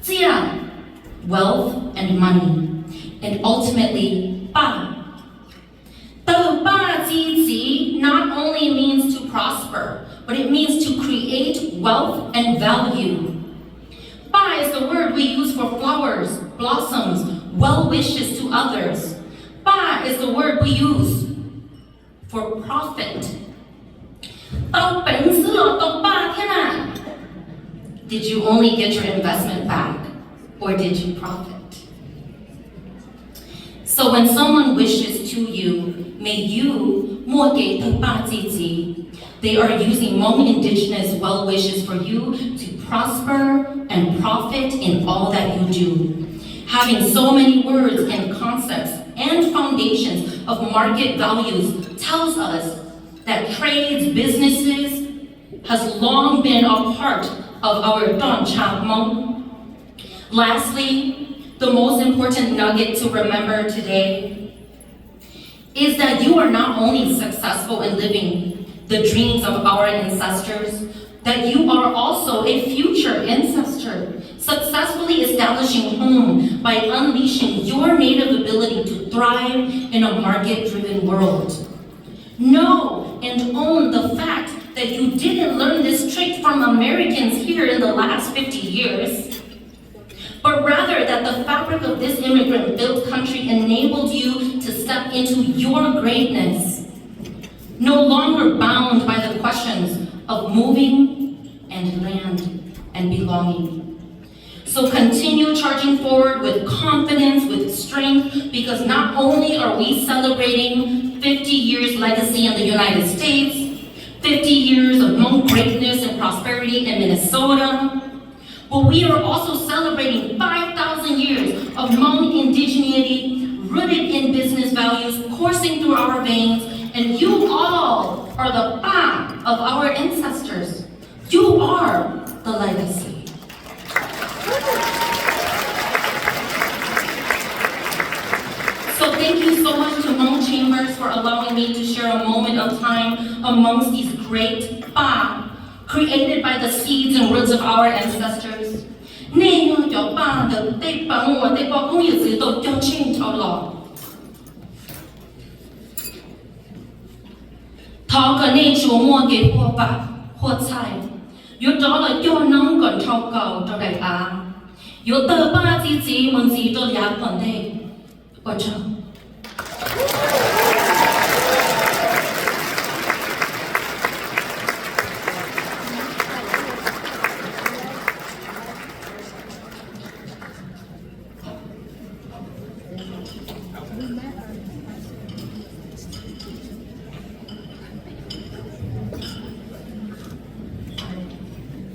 Jia, wealth and money. And ultimately, ba. The ba ji ji not only means to prosper, but it means to create wealth and value. Ba is the word we use for flowers, blossoms, well wishes to others. Ba is the word we use for profit. Did you only get your investment back, or did you profit? So when someone wishes to you, may you they are using Hmong indigenous well wishes for you to prosper and profit in all that you do. Having so many words and concepts and foundations of market values tells us that trades, businesses, has long been a part of our Don Cha Hmong. Lastly, the most important nugget to remember today is that you are not only successful in living the dreams of our ancestors, that you are also a future ancestor, successfully establishing home by unleashing your native ability to thrive in a market-driven world. Know and own the fact that you didn't learn this trick from Americans here in the last 50 years, but rather that the fabric of this immigrant-built country enabled you to step into your greatness, no longer bound by the questions of moving and land and belonging. So continue charging forward with confidence, with strength, because not only are we celebrating 50 years legacy in the United States, 50 years of Hmong greatness and prosperity in Minnesota, but we are also celebrating 5,000 years of Hmong indigeneity rooted in business values coursing through our veins, and you all are the ba of our ancestors. You are the legacy. So thank you so much to Hmong Chambers for allowing me to share a moment of time amongst these great ba created by the seeds and roots of our ancestors.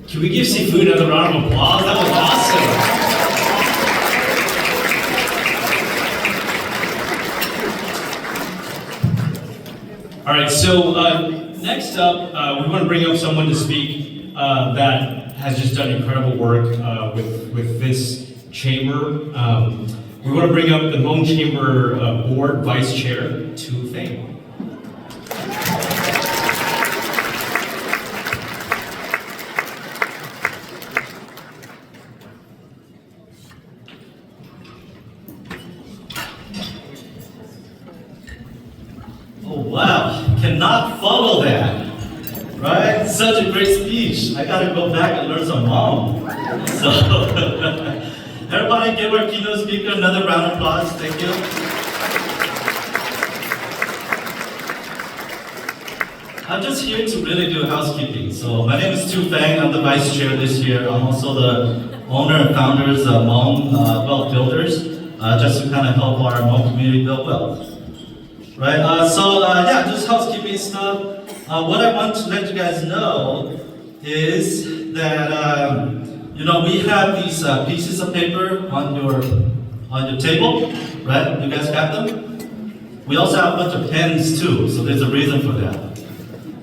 Can we give Seafood another round of applause? That was awesome. All right, so next up, we want to bring up someone to speak that has just done incredible work with this chamber. We want to bring up the Hmong Chamber Board Vice Chair, Tu Feng. Wow, cannot follow that, right? Such a great speech. I gotta go back and learn some Hmong. So, everybody give our keynote speaker another round of applause. Thank you. I'm just here to really do housekeeping. So, my name is Tu Feng. I'm the vice chair this year. I'm also the owner and founders of Hmong Wealth Builders, just to kind of help our Hmong community build wealth. Right, yeah, just housekeeping stuff. What I want to let you guys know is that, we have these pieces of paper on your table, right? You guys got them? We also have a bunch of pens too, so there's a reason for that.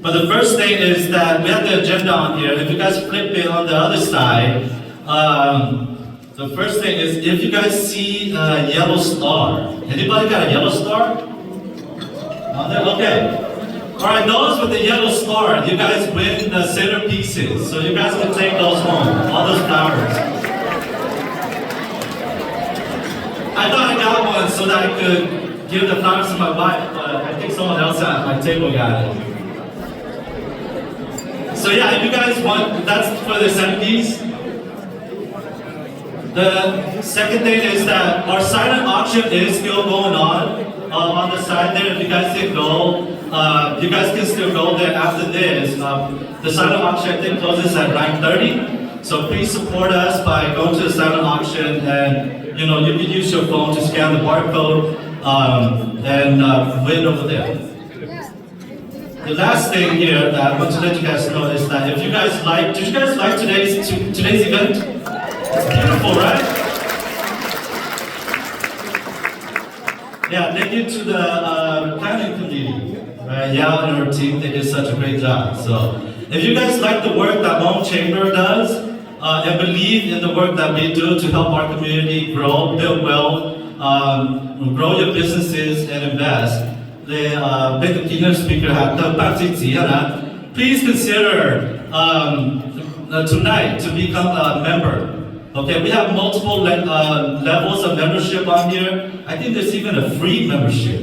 But the first thing is that we have the agenda on here. If you guys flip it on the other side, the first thing is if you guys see a yellow star. Anybody got a yellow star? Okay. All right, those with the yellow star, you guys win the centerpieces. So you guys can take those home, all those flowers. I thought I got one so that I could give the flowers to my wife, but I think someone else at my table got it. So yeah, if you guys want, that's for the centerpiece. The second thing is that our silent auction is still going on the side there. If you guys didn't go, you guys can still go there after this. The silent auction I think closes at 9:30. So please support us by going to the silent auction, and you can use your phone to scan the barcode and win over there. The last thing here that I want to let you guys know is that if you guys did you guys like today's event? It's beautiful, right? Yeah, thank you to the planning committee, right? Yao and her team, they did such a great job. So, if you guys like the work that Hmong Chamber does, and believe in the work that we do to help our community grow, build wealth, grow your businesses and invest, เป็นกับ keynote speaker ครับแต่ปัจจุบันนะ please consider tonight to become a member. Okay, we have multiple levels of membership on here. I think there's even a free membership.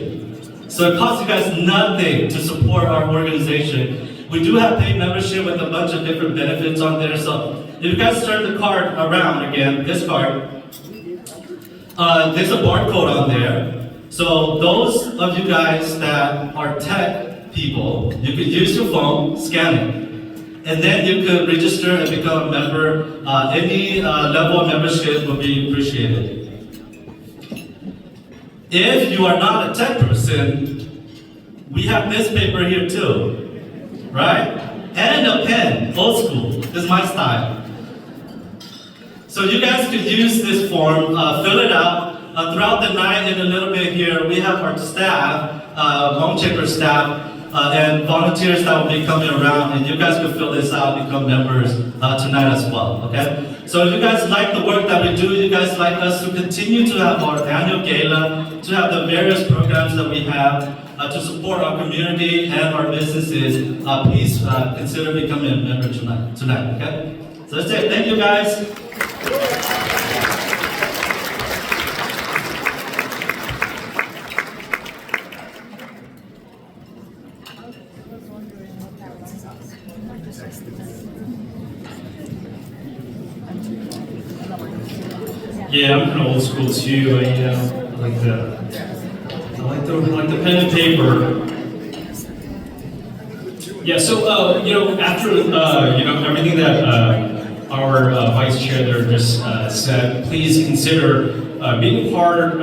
So it costs you guys nothing to support our organization. We do have paid membership with a bunch of different benefits on there. So if you guys turn the card around again, this card, there's a barcode on there. So those of you guys that are tech people, you could use your phone, scan it. And then you could register and become a member. Any level of membership would be appreciated. If you are not a tech person, we have this paper here too, right? And a pen, old school. This is my style. So you guys could use this form, fill it out. Throughout the night and a little bit here, we have our staff, home checker staff, and volunteers that will be coming around, and you guys can fill this out, become members tonight as well, okay? So if you guys like the work that we do, you guys like us to continue to have our annual gala, to have the various programs that we have, to support our community and our businesses, please consider becoming a member tonight, okay? So that's it, thank you guys. Yeah, I'm kind of old school too. I like the pen and paper. Yeah. So after everything that our vice chair there just said, please consider being a part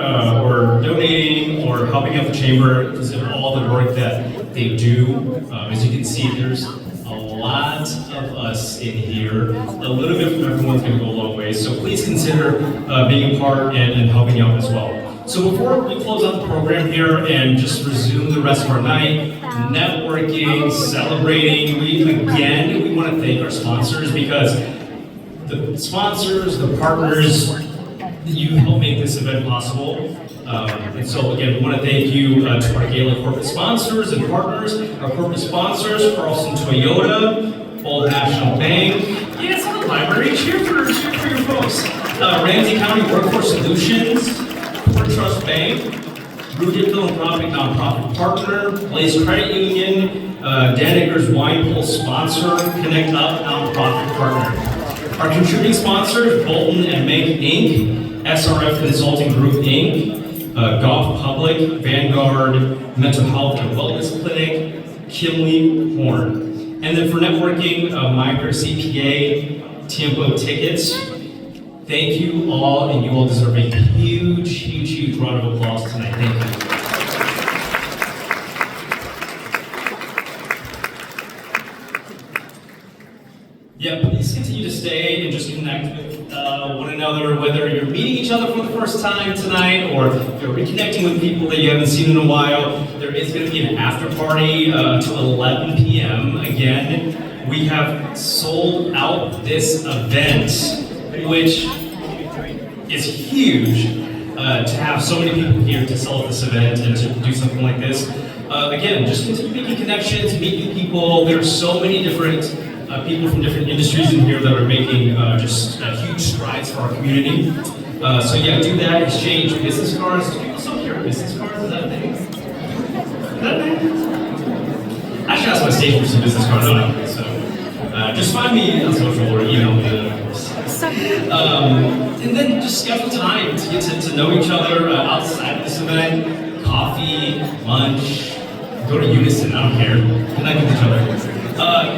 or donating or helping out the chamber. Consider all the work that they do. As you can see, there's a lot of us in here. A little bit from everyone's going to go a long way. So please consider being a part and helping out as well. So before we close out the program here and just resume the rest of our night, networking, celebrating, we want to thank our sponsors because the sponsors, the partners, you help make this event possible. And so again, we want to thank you to our Gala corporate sponsors and partners. Our corporate sponsors, Carlson Toyota, Old National Bank, yes, the library, cheer for your folks. Ramsey County Workforce Solutions, Port Trust Bank, Rooted Philanthropic Nonprofit Partner, Blaze Credit Union, Daniker's Wine Pulse sponsor, Connect Up Nonprofit Partner. Our contributing sponsors, Bolton and Meg Inc., SRF Consulting Group Inc., Golf Public, Vanguard, Mental Health and Wellness Clinic, Kimley Horn. And then for networking, Migrant CPA, Tempo Tickets. Thank you all, and you all deserve a huge round of applause tonight. Thank you. Yeah, please continue to stay and just connect with one another, whether you're meeting each other for the first time tonight or you're reconnecting with people that you haven't seen in a while. There is going to be an after party until 11 p.m. Again, we have sold out this event, which is huge to have so many people here to celebrate this event and to do something like this. Again, just continue making connections, meet new people. There are so many different people from different industries in here that are making just huge strides for our community. So yeah, do that, exchange business cards. Do people still carry business cards? Is that a thing? Is that a thing? I should ask my stage for some business cards, I don't know. So just find me on social or email me, of course. And then just schedule time to get to know each other outside of this event. Coffee, lunch, go to Unison, I don't care. Connect with each other.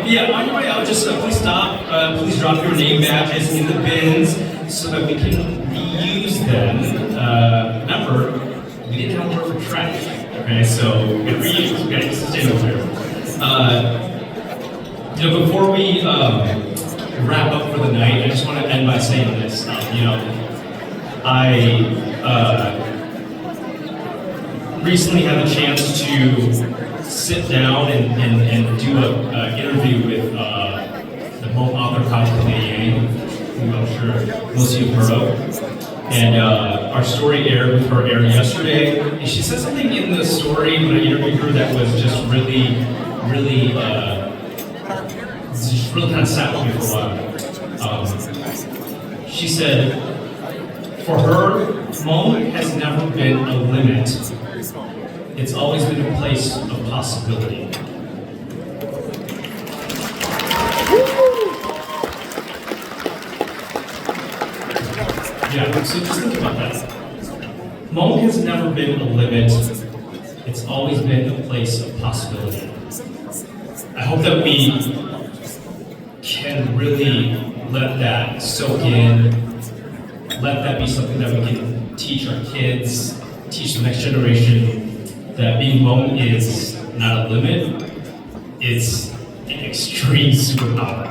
Yeah, on your way out, just please stop. Please drop your name badges in the bins so that we can reuse them. Remember, we didn't have word for trash. Okay, so we're gonna reuse. We gotta stay over here. Before we wrap up for the night, I just want to end by saying this. I recently had the chance to sit down and do an interview with the Hmong author Yang, who I'm sure most of you have heard of. And our our story aired with her aired yesterday, and she said something in the story when I interviewed her that was just really kind of sat with me for a while. She said, for her, Hmong has never been a limit. It's always been a place of possibility. Yeah, so just think about that. Hmong has never been a limit. It's always been a place of possibility. I hope that we can really let that soak in, let that be something that we can teach our kids, teach the next generation, that being Hmong is not a limit, it's an extreme superpower.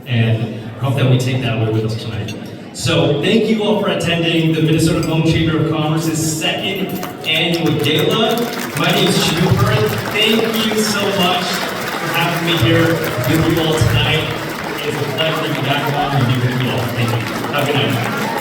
And I hope that we take that away with us tonight. So thank you all for attending the Minnesota Hmong Chamber of Commerce's second annual gala. My name is Chinu Perth. Thank you so much for having me here with you all tonight. It's a pleasure to be back on and be with you all. Thank you. Have a good night.